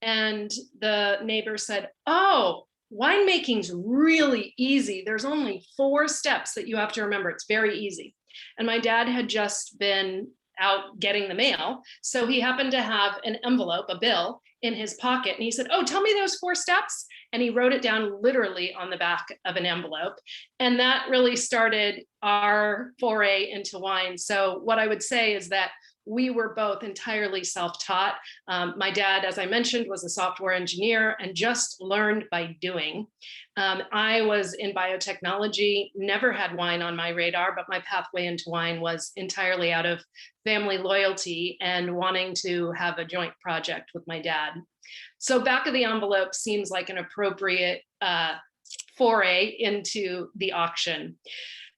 And the neighbor said, oh, winemaking's really easy. There's only 4 steps that you have to remember. It's very easy. And my dad had just been out getting the mail. So he happened to have an envelope, a bill in his pocket. And he said, oh, tell me those 4 steps. And he wrote it down literally on the back of an envelope. And that really started our foray into wine. So what I would say is that we were both entirely self-taught. My dad, as I mentioned, was a software engineer and just learned by doing. I was in biotechnology, never had wine on my radar, but my pathway into wine was entirely out of family loyalty and wanting to have a joint project with my dad. So back of the envelope seems like an appropriate foray into the auction.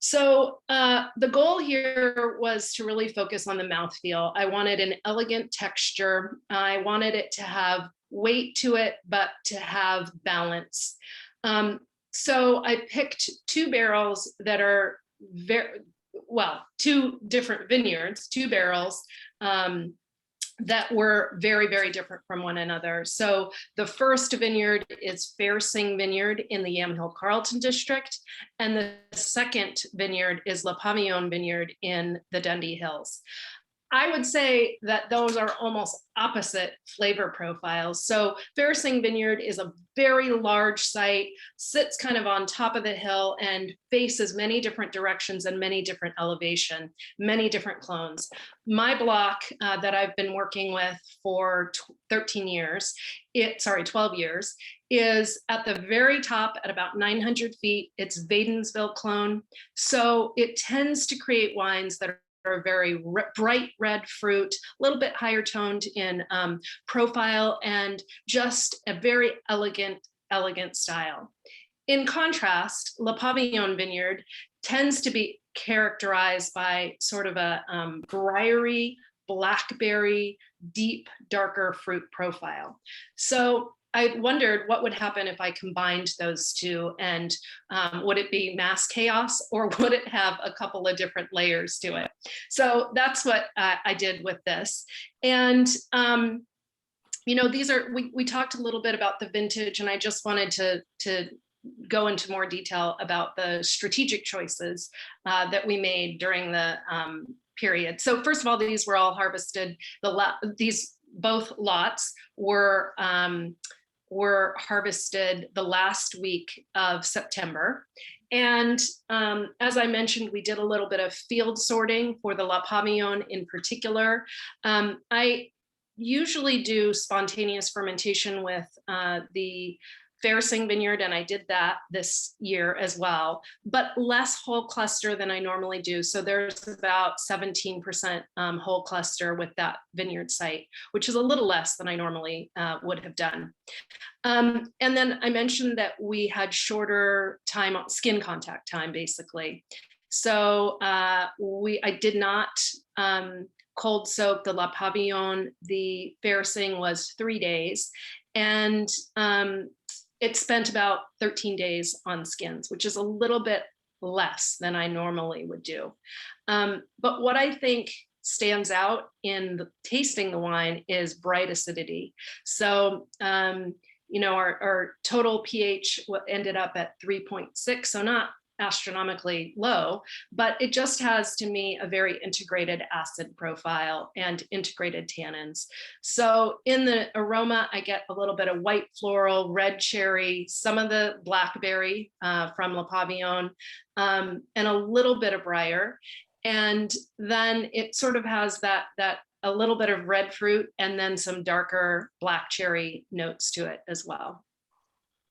So the goal here was to really focus on the mouthfeel. I wanted an elegant texture. I wanted it to have weight to it, but to have balance. So I picked two barrels that are two different vineyards, two barrels that were very, very different from one another. So the first vineyard is Fair-Sing Vineyard in the Yamhill Carlton district. And the second vineyard is La Pavillon Vineyard in the Dundee Hills. I would say that those are almost opposite flavor profiles. So Fair-Sing Vineyard is a very large site, sits kind of on top of the hill and faces many different directions and many different elevation, many different clones. My block that I've been working with for 12 years, is at the very top at about 900 feet. It's Wadensville clone. So it tends to create wines that are very bright red fruit, a little bit higher toned in profile, and just a very elegant style. In contrast, La Pavillon Vineyard tends to be characterized by sort of a briary, blackberry, deep, darker fruit profile. So I wondered what would happen if I combined those two, and would it be mass chaos, or would it have a couple of different layers to it? So that's what I did with this. And, these are, we talked a little bit about the vintage, and I just wanted to go into more detail about the strategic choices that we made during the period. So first of all, these were all harvested. Both lots were harvested the last week of September. And as I mentioned, we did a little bit of field sorting for the La Pavillon in particular. I usually do spontaneous fermentation with the Fair-Sing Vineyard, and I did that this year as well, but less whole cluster than I normally do. So there's about 17% whole cluster with that vineyard site, which is a little less than I normally would have done. And then I mentioned that we had shorter time, skin contact time, basically. So I did not cold soak the La Pavillon. The Fair-Sing was 3 days, and it spent about 13 days on skins, which is a little bit less than I normally would do. But what I think stands out in tasting the wine is bright acidity. So, our total pH ended up at 3.6, so not astronomically low, but it just has, to me, a very integrated acid profile and integrated tannins. So in the aroma, I get a little bit of white floral, red cherry, some of the blackberry from La Pavillon, and a little bit of briar. And then it sort of has that a little bit of red fruit and then some darker black cherry notes to it as well.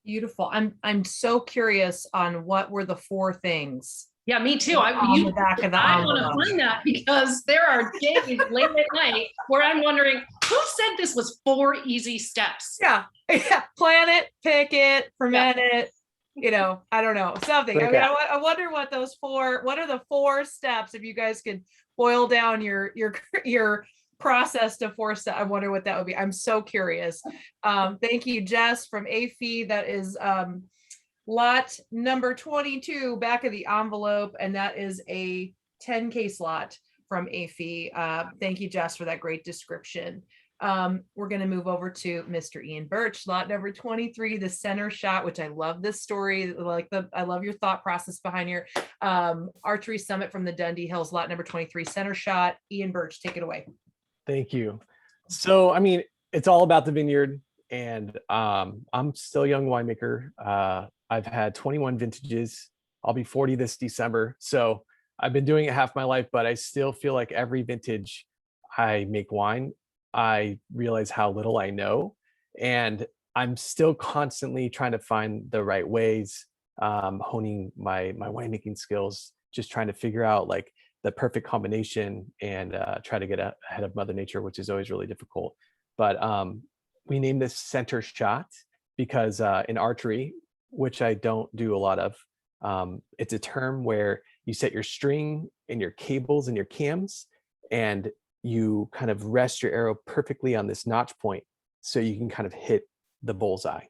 Beautiful. I'm so curious on what were the four things. Yeah, me too. On the back of the I want to find that, because there are days late at night where I'm wondering, who said this was 4 easy steps? Yeah. Plan it, pick it, ferment it. I don't know, something. Okay. I wonder what what are the 4 steps, if you guys could boil down your process to 4 steps. I wonder what that would be. I'm so curious. Thank you, Jess from AFI. That is lot number 22, back of the envelope, and that is a 10 case lot from AFI. Thank you, Jess, for that great description. We're going to move over to Mr. Ian Birch, lot number 23, the center shot, which I love this story. I love your thought process behind your archery summit from the Dundee Hills, lot number 23, center shot. Ian Birch, take it away. Thank you. So, it's all about the vineyard, and I'm still a young winemaker. I've had 21 vintages. I'll be 40 this December. So I've been doing it half my life, but I still feel like every vintage I make wine, I realize how little I know, and I'm still constantly trying to find the right ways, honing my winemaking skills, just trying to figure out like the perfect combination and try to get ahead of Mother Nature, which is always really difficult. But we named this center shot because in archery, which I don't do a lot of, it's a term where you set your string and your cables and your cams, and you kind of rest your arrow perfectly on this notch point so you can kind of hit the bullseye.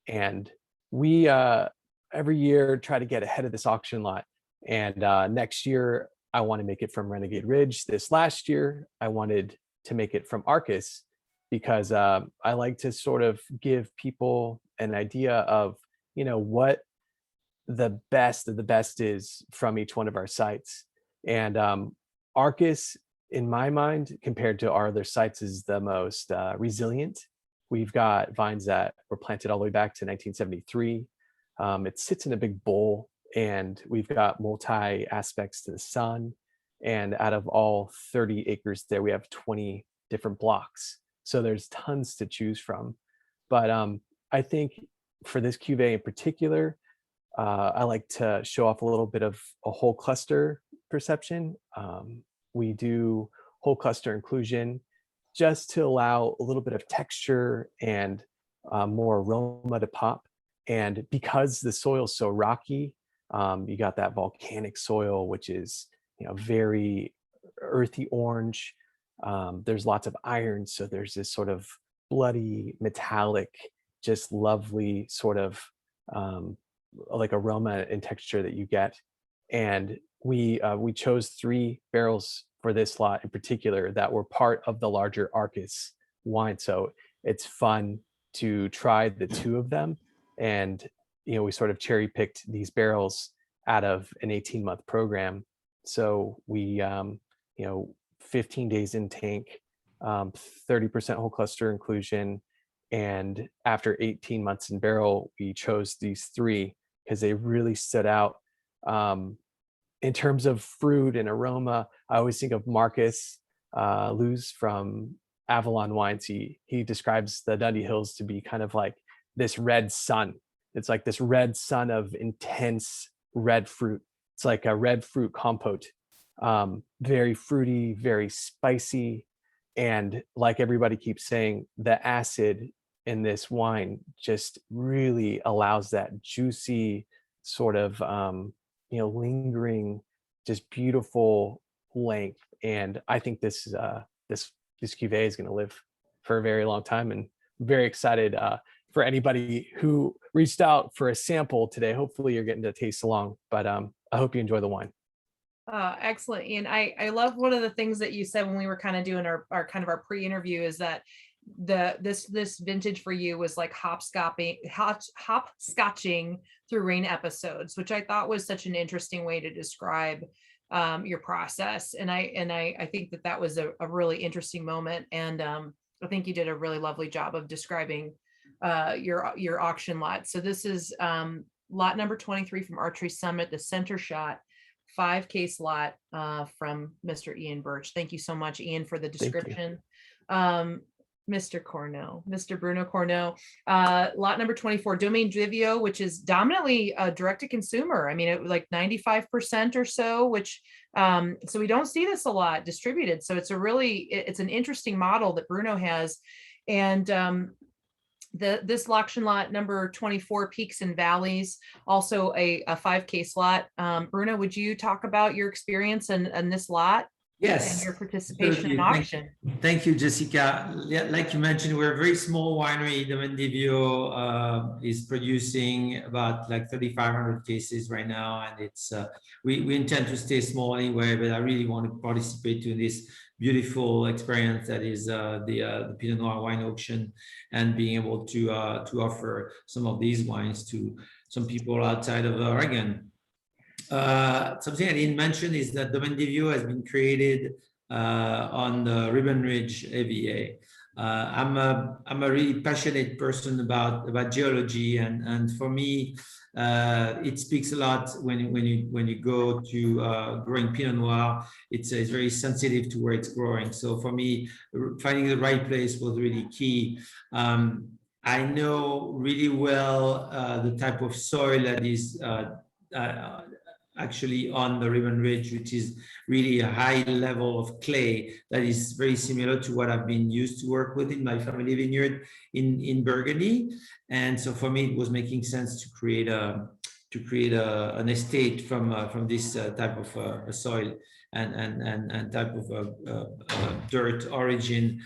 And we every year try to get ahead of this auction lot. And next year, I want to make it from Renegade Ridge. This last year, I wanted to make it from Arcus because I like to sort of give people an idea of, you know, what the best of the best is from each one of our sites. And Arcus, in my mind, compared to our other sites, is the most resilient. We've got vines that were planted all the way back to 1973. It sits in a big bowl, and we've got multi aspects to the sun. And out of all 30 acres there, we have 20 different blocks. So there's tons to choose from. But I think for this cuvee in particular, I like to show off a little bit of a whole cluster perception. We do whole cluster inclusion just to allow a little bit of texture and more aroma to pop. And because the soil is so rocky, you got that volcanic soil, which is, you know, very earthy orange. There's lots of iron, so there's this sort of bloody, metallic, just lovely sort of like aroma and texture that you get. And we chose 3 barrels for this lot in particular that were part of the larger Arcus wine. So it's fun to try the 2 of them. And, you know, we sort of cherry picked these barrels out of an 18-month program. So we, you know, 15 days in tank, 30% whole cluster inclusion. And after 18 months in barrel, we chose these 3 because they really stood out. In terms of fruit and aroma, I always think of Marcus Luz from Avalon Wines. He describes the Dundee Hills to be kind of like this red sun. It's like this red sun of intense red fruit. It's like a red fruit compote, very fruity, very spicy. And like everybody keeps saying, the acid in this wine just really allows that juicy sort of, you know, lingering, just beautiful length. And I think this cuvee is going to live for a very long time. And I'm very excited for anybody who reached out for a sample today. Hopefully you're getting to taste along, but I hope you enjoy the wine. Excellent. And I love one of the things that you said when we were kind of doing our kind of our pre-interview is that this vintage for you was like hopscotching through rain episodes, which I thought was such an interesting way to describe your process. And I think that was a really interesting moment. And I think you did a really lovely job of describing your auction lot. So this is lot number 23 from Archery Summit, the center shot 5-case lot from Mr. Ian Birch. Thank you so much, Ian, for the description. Mr. Cornell, Mr. Bruno Cornell, lot number 24, Domaine Divio, which is dominantly direct to consumer. I mean, it was like 95% or so, which so we don't see this a lot distributed. So it's it's an interesting model that Bruno has. And this auction lot number 24, Peaks and Valleys, also a 5-case lot. Bruno, would you talk about your experience in this lot? Yes. And your participation in auction. Thank you, Jessica. Yeah, like you mentioned, we're a very small winery. Domaine Divio is producing about like 3,500 cases right now, and it's we intend to stay small anyway. But I really want to participate in this beautiful experience that is the Pinot Noir wine auction, and being able to offer some of these wines to some people outside of Oregon. Something I didn't mention is that Domaine Divio has been created on the Ribbon Ridge AVA. I'm a really passionate person about geology, and for me, it speaks a lot when you go to growing Pinot Noir. It's very sensitive to where it's growing. So for me, finding the right place was really key. I know really well the type of soil that is actually on the Ribbon Ridge, which is really a high level of clay that is very similar to what I've been used to work with in my family vineyard in Burgundy. And so for me, it was making sense to create an estate from this type of soil and type of dirt origin.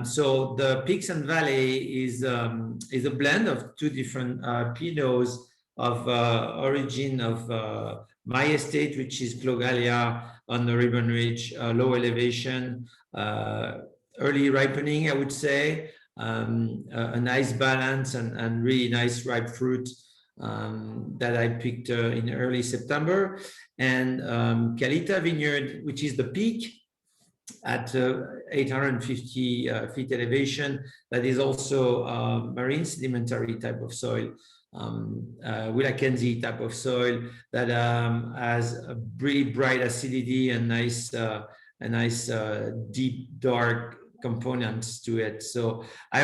So the Peaks and Valley is a blend of two different Pinots of origin of my estate, which is Clos Gallia on the Ribbon Ridge, low elevation, early ripening, I would say, a nice balance and really nice ripe fruit that I picked in early September. And Calita Vineyard, which is the peak at 850 feet elevation, that is also marine sedimentary type of soil. Willamette type of soil that has a really bright acidity and nice deep dark components to it. So I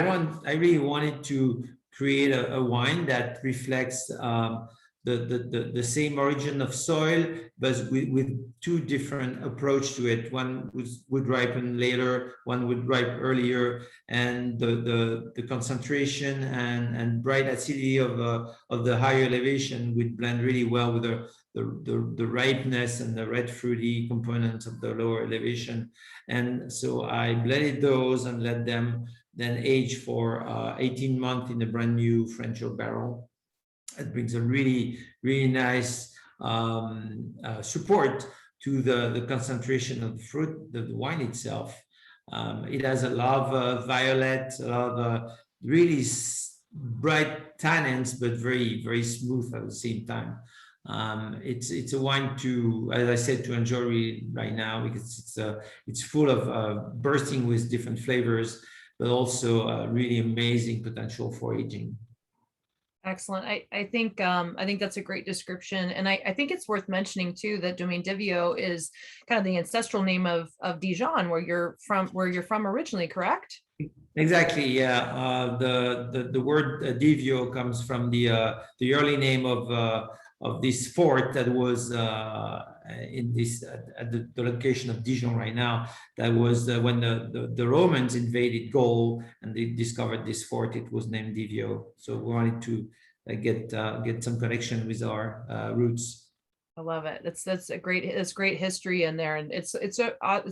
really wanted to create a wine that reflects the same origin of soil, but with two different approach to it. One would ripen later, one would ripe earlier, and the concentration and bright acidity of the higher elevation would blend really well with the ripeness and the red fruity components of the lower elevation. And so I blended those and let them then age for 18 months in a brand new French oak barrel. It brings a really, really nice support to the concentration of the fruit, the wine itself. It has a lot of violet, a lot of really bright tannins, but very, very smooth at the same time. It's a wine to, as I said, to enjoy really right now, because it's full of bursting with different flavors, but also really amazing potential for aging. Excellent. I think that's a great description. And I think it's worth mentioning too that Domaine Divio is kind of the ancestral name of Dijon, where you're from originally, correct? Exactly. Yeah. The word Divio comes from the early name of this fort that was in this at the location of Dijon right now. That was when the Romans invaded Gaul and they discovered this fort. It was named Divio. So we wanted to get some connection with our roots. I love it. That's great history in there, and it's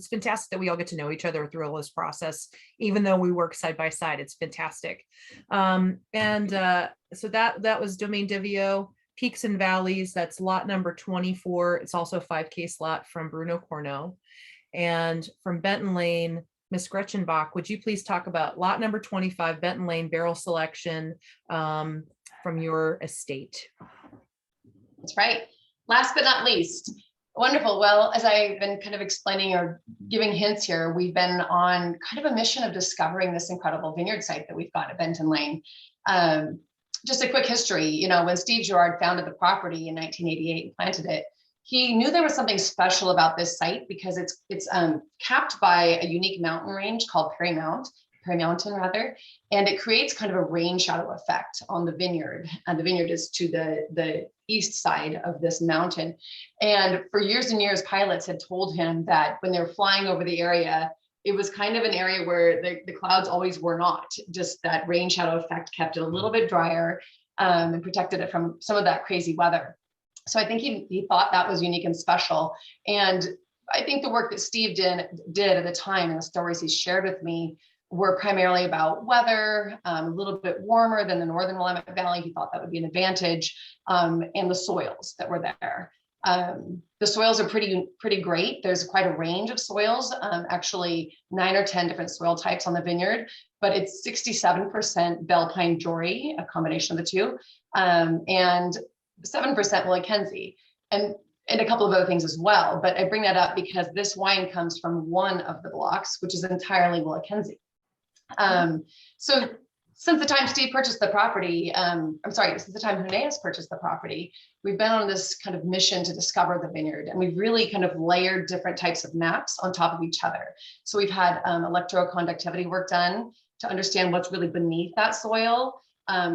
fantastic that we all get to know each other through all this process, even though we work side by side. It's fantastic. So that was Domaine Divio. Peaks and Valleys, that's lot number 24. It's also a 5K slot from Bruno Cornell. And from Benton-Lane, Miss Gretchen Brook, would you please talk about lot number 25, Benton-Lane barrel selection from your estate? That's right. Last but not least, wonderful. Well, as I've been kind of explaining or giving hints here, we've been on kind of a mission of discovering this incredible vineyard site that we've got at Benton-Lane. Just a quick history, when Steve Girard founded the property in 1988 and planted it, he knew there was something special about this site because it's capped by a unique mountain range called Perry Mountain rather, and it creates kind of a rain shadow effect on the vineyard. And the vineyard is to the east side of this mountain. And for years and years, pilots had told him that when they were flying over the area, it was kind of an area where the clouds always were not. Just that rain shadow effect kept it a little bit drier and protected it from some of that crazy weather. So I think he thought that was unique and special. And I think the work that Steve did at the time and the stories he shared with me were primarily about weather, a little bit warmer than the northern Willamette Valley. He thought that would be an advantage, and the soils that were there. The soils are pretty great. There's quite a range of soils, actually 9 or 10 different soil types on the vineyard, but it's 67% Belle Pine Jory, a combination of the two, and 7% Willamette, and a couple of other things as well. But I bring that up because this wine comes from one of the blocks, which is entirely Willamette. So since the time Steve purchased the property, since the time Huneeus purchased the property, we've been on this kind of mission to discover the vineyard, and we've really kind of layered different types of maps on top of each other. So we've had electroconductivity work done to understand what's really beneath that soil.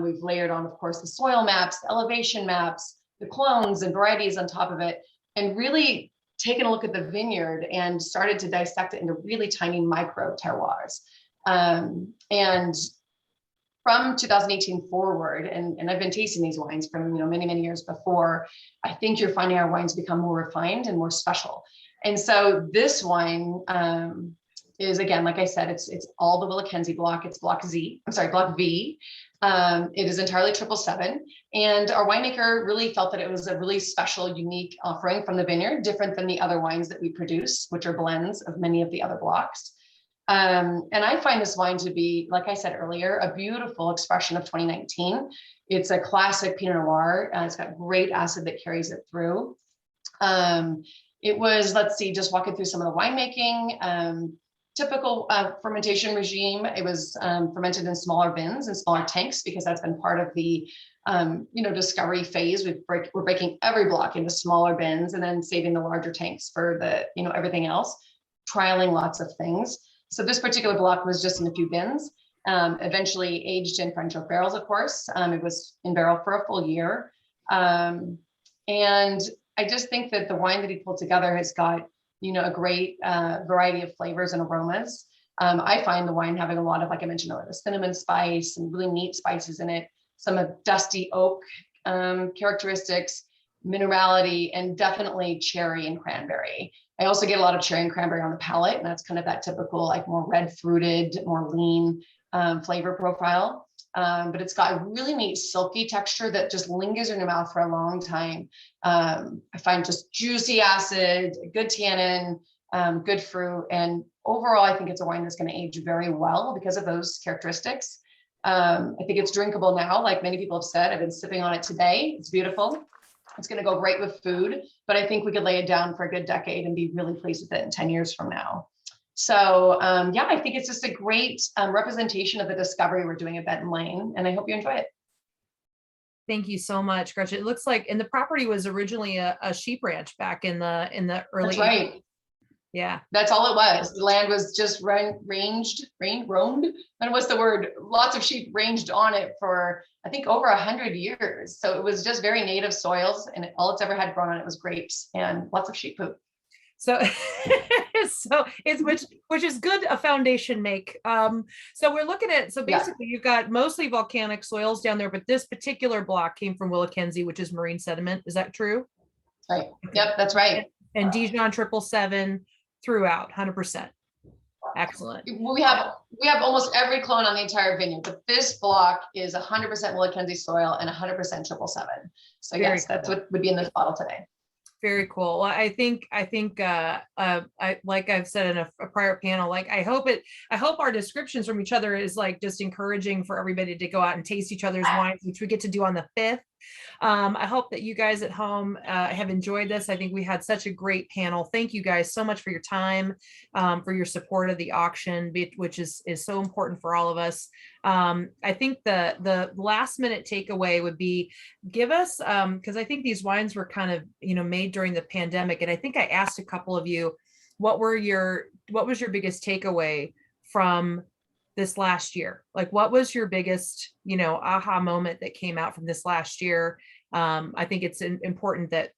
We've layered on, of course, the soil maps, the elevation maps, the clones and varieties on top of it, and really taken a look at the vineyard and started to dissect it into really tiny micro terroirs. And from 2018 forward, and I've been tasting these wines from many, many years before, I think you're finding our wines become more refined and more special. And so this wine is, again, like I said, it's all the Willamette block. It's block V. It is entirely 777. And our winemaker really felt that it was a really special, unique offering from the vineyard, different than the other wines that we produce, which are blends of many of the other blocks. And I find this wine to be, like I said earlier, a beautiful expression of 2019. It's a classic Pinot Noir. It's got great acid that carries it through. It was, let's see, just walking through some of the winemaking, typical fermentation regime. It was fermented in smaller bins and smaller tanks because that's been part of the discovery phase. We're breaking every block into smaller bins and then saving the larger tanks for the everything else, trialing lots of things. So this particular block was just in a few bins, eventually aged in French oak barrels, of course. It was in barrel for a full year. And I just think that the wine that he pulled together has got, a great variety of flavors and aromas. I find the wine having a lot of, like I mentioned earlier, cinnamon spice and really neat spices in it, some of dusty oak characteristics, minerality, and definitely cherry and cranberry. I also get a lot of cherry and cranberry on the palate, and that's kind of that typical, like more red fruited, more lean flavor profile. But it's got a really neat silky texture that just lingers in your mouth for a long time. I find just juicy acid, good tannin, good fruit. And overall, I think it's a wine that's going to age very well because of those characteristics. I think it's drinkable now, like many people have said. I've been sipping on it today. It's beautiful. It's going to go great with food, but I think we could lay it down for a good decade and be really pleased with it in 10 years from now. So I think it's just a great representation of the discovery we're doing at Benton-Lane, and I hope you enjoy it. Thank you so much, Gretchen. It looks like, and the property was originally a sheep ranch back in the early. That's right. 80s. Yeah. That's all it was. The land was just roamed. And what's the word? Lots of sheep ranged on it for, I think, over 100 years. So it was just very native soils, and all it's ever had grown on it was grapes and lots of sheep poop. So, so it's which is good a foundation make. So we're looking at, so basically you've got mostly volcanic soils down there, but this particular block came from Willamette, which is marine sediment. Is that true? Right. Yep, that's right. And Dijon 777 throughout, 100%. Excellent. We have almost every clone on the entire vineyard, but this block is 100% Willamette soil and 100% 777. So yes, that's what would be in this bottle today. Very cool. Well, I think like I've said in a prior panel, like I hope our descriptions from each other is like just encouraging for everybody to go out and taste each other's wines, which we get to do on the 5th. I hope that you guys at home have enjoyed this. I think we had such a great panel. Thank you guys so much for your time, for your support of the auction, which is so important for all of us. I think the last minute takeaway would be, give us, because I think these wines were kind of, made during the pandemic. And I think I asked a couple of you, what was your biggest takeaway from this last year? Like, what was your biggest, aha moment that came out from this last year? I think it's important that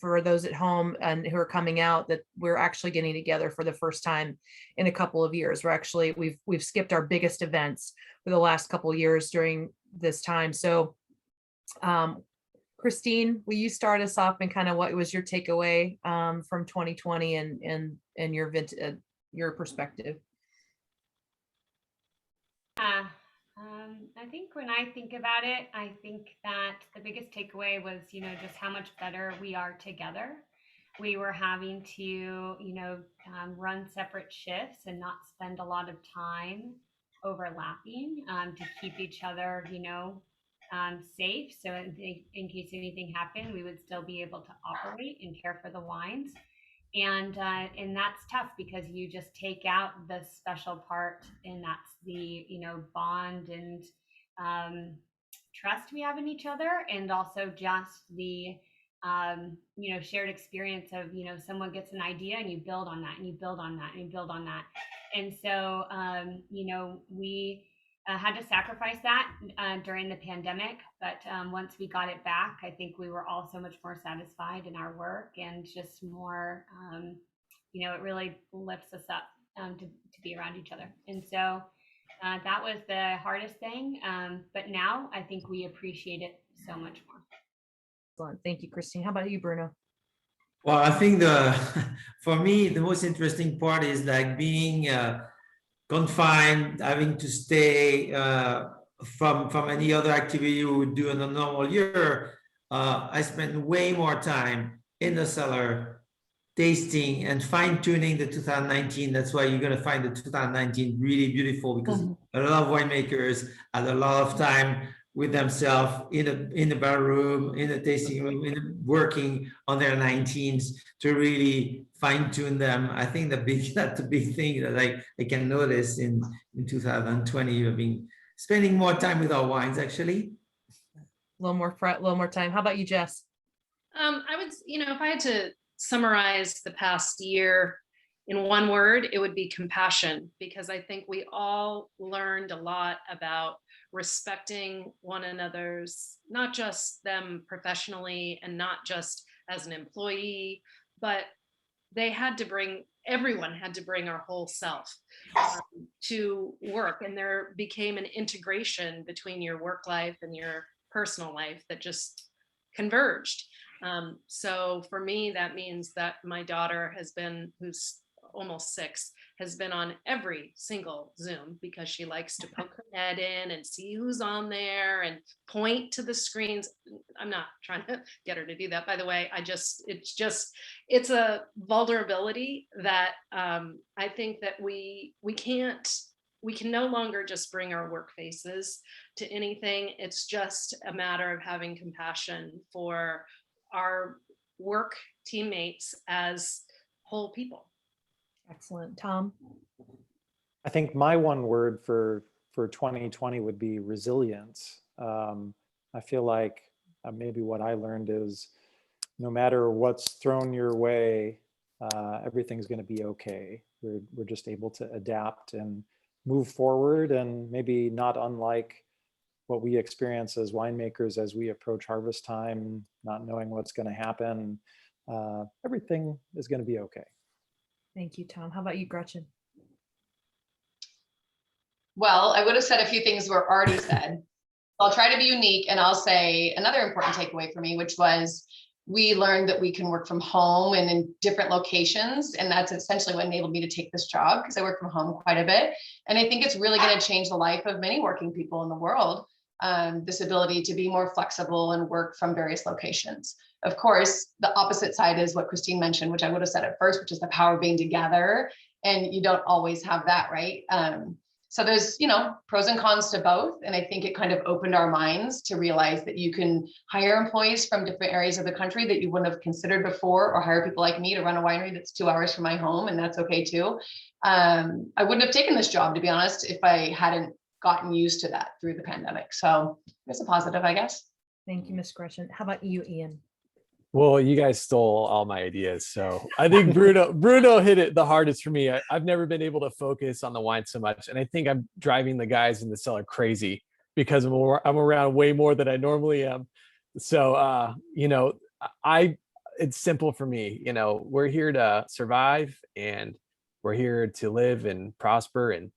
for those at home and who are coming out, that we're actually getting together for the first time in a couple of years. We've skipped our biggest events for the last couple of years during this time. So, Christine, will you start us off and kind of what was your takeaway from 2020 and your perspective? I think when I think about it, I think that the biggest takeaway was, just how much better we are together. We were having to, run separate shifts and not spend a lot of time overlapping to keep each other, safe. So in case anything happened, we would still be able to operate and care for the wines. And that's tough because you just take out the special part, and that's the bond and trust we have in each other, and also just the shared experience of someone gets an idea and you build on that and you build on that and you build on that. And so we had to sacrifice that during the pandemic, but once we got it back, I think we were all so much more satisfied in our work, and just more it really lifts us up to be around each other. And so that was the hardest thing, but now I think we appreciate it so much more. Excellent. Thank you, Christine. How about you, Bruno? Well, I think for me, the most interesting part is like being confined, having to stay from any other activity you would do in a normal year. I spent way more time in the cellar, tasting and fine tuning the 2019. That's why you're going to find the 2019 really beautiful, because a lot of winemakers had a lot of time with themselves in the bar room, in the tasting room, working on their 19s to really fine tune them. I think that's a big thing that I can notice in 2020. We've been spending more time with our wines, actually. A little more time. How about you, Jess? I would, if I had to summarize the past year in one word, it would be compassion, because I think we all learned a lot about respecting one another's, not just them professionally and not just as an employee, but everyone had to bring our whole self to work. And there became an integration between your work life and your personal life that just converged. So for me, that means that my daughter who's almost 6, has been on every single Zoom, because she likes to poke her head in and see who's on there and point to the screens. I'm not trying to get her to do that, by the way. It's a vulnerability that I think that we can no longer just bring our work faces to anything. It's just a matter of having compassion for our work teammates as whole people. Excellent. Tom? I think my one word for 2020 would be resilience. I feel like maybe what I learned is no matter what's thrown your way, everything's going to be okay. We're just able to adapt and move forward, and maybe not unlike what we experience as winemakers as we approach harvest time, not knowing what's going to happen. Everything is going to be okay. Thank you, Tom. How about you, Gretchen? Well, I would have said a few things were already said. I'll try to be unique, and I'll say another important takeaway for me, which was we learned that we can work from home and in different locations. And that's essentially what enabled me to take this job, because I work from home quite a bit. And I think it's really going to change the life of many working people in the world. This ability to be more flexible and work from various locations. Of course, the opposite side is what Christine mentioned, which I would have said at first, which is the power of being together. And you don't always have that, right? So there's, pros and cons to both. And I think it kind of opened our minds to realize that you can hire employees from different areas of the country that you wouldn't have considered before, or hire people like me to run a winery that's 2 hours from my home. And that's okay too. I wouldn't have taken this job, to be honest, if I hadn't gotten used to that through the pandemic. So it's a positive, I guess. Thank you, Ms. Gretchen. How about you, Ian? Well, you guys stole all my ideas. So I think Bruno hit it the hardest for me. I've never been able to focus on the wine so much. And I think I'm driving the guys in the cellar crazy because I'm around way more than I normally am. So, it's simple for me. We're here to survive, and we're here to live and prosper. And,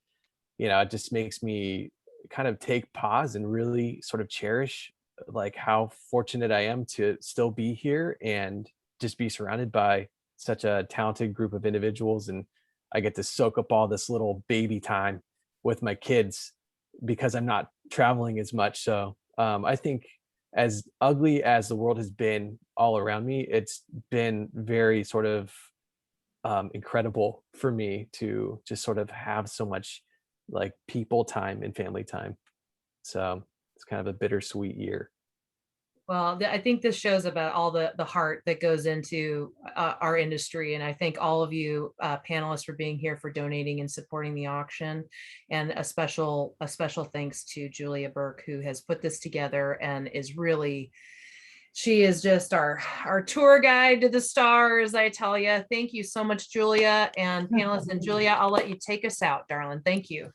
it just makes me kind of take pause and really sort of cherish like how fortunate I am to still be here and just be surrounded by such a talented group of individuals. And I get to soak up all this little baby time with my kids because I'm not traveling as much. So I think as ugly as the world has been all around me, it's been very sort of incredible for me to just sort of have so much like people time and family time. So it's kind of a bittersweet year. Well, I think this shows about all the heart that goes into our industry. And I thank all of you panelists for being here, for donating and supporting the auction. And a special thanks to Julia Burke, who has put this together and is really, she is just our tour guide to the stars, I tell you. Thank you so much, Julia, and panelists. And Julia, I'll let you take us out, darling. Thank you.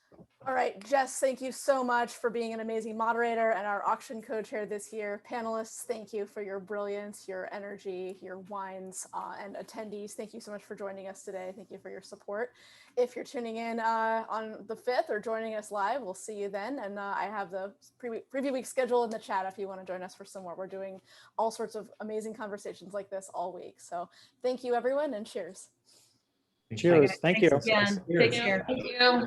All right, Jess, thank you so much for being an amazing moderator and our auction co-chair this year. Panelists, thank you for your brilliance, your energy, your wines, and attendees, thank you so much for joining us today. Thank you for your support. If you're tuning in on the 5th or joining us live, we'll see you then. And I have the preview week schedule in the chat if you want to join us for some more. We're doing all sorts of amazing conversations like this all week. So thank you, everyone, and cheers. Cheers. Thank you. Thanks again. Take care. Thank you.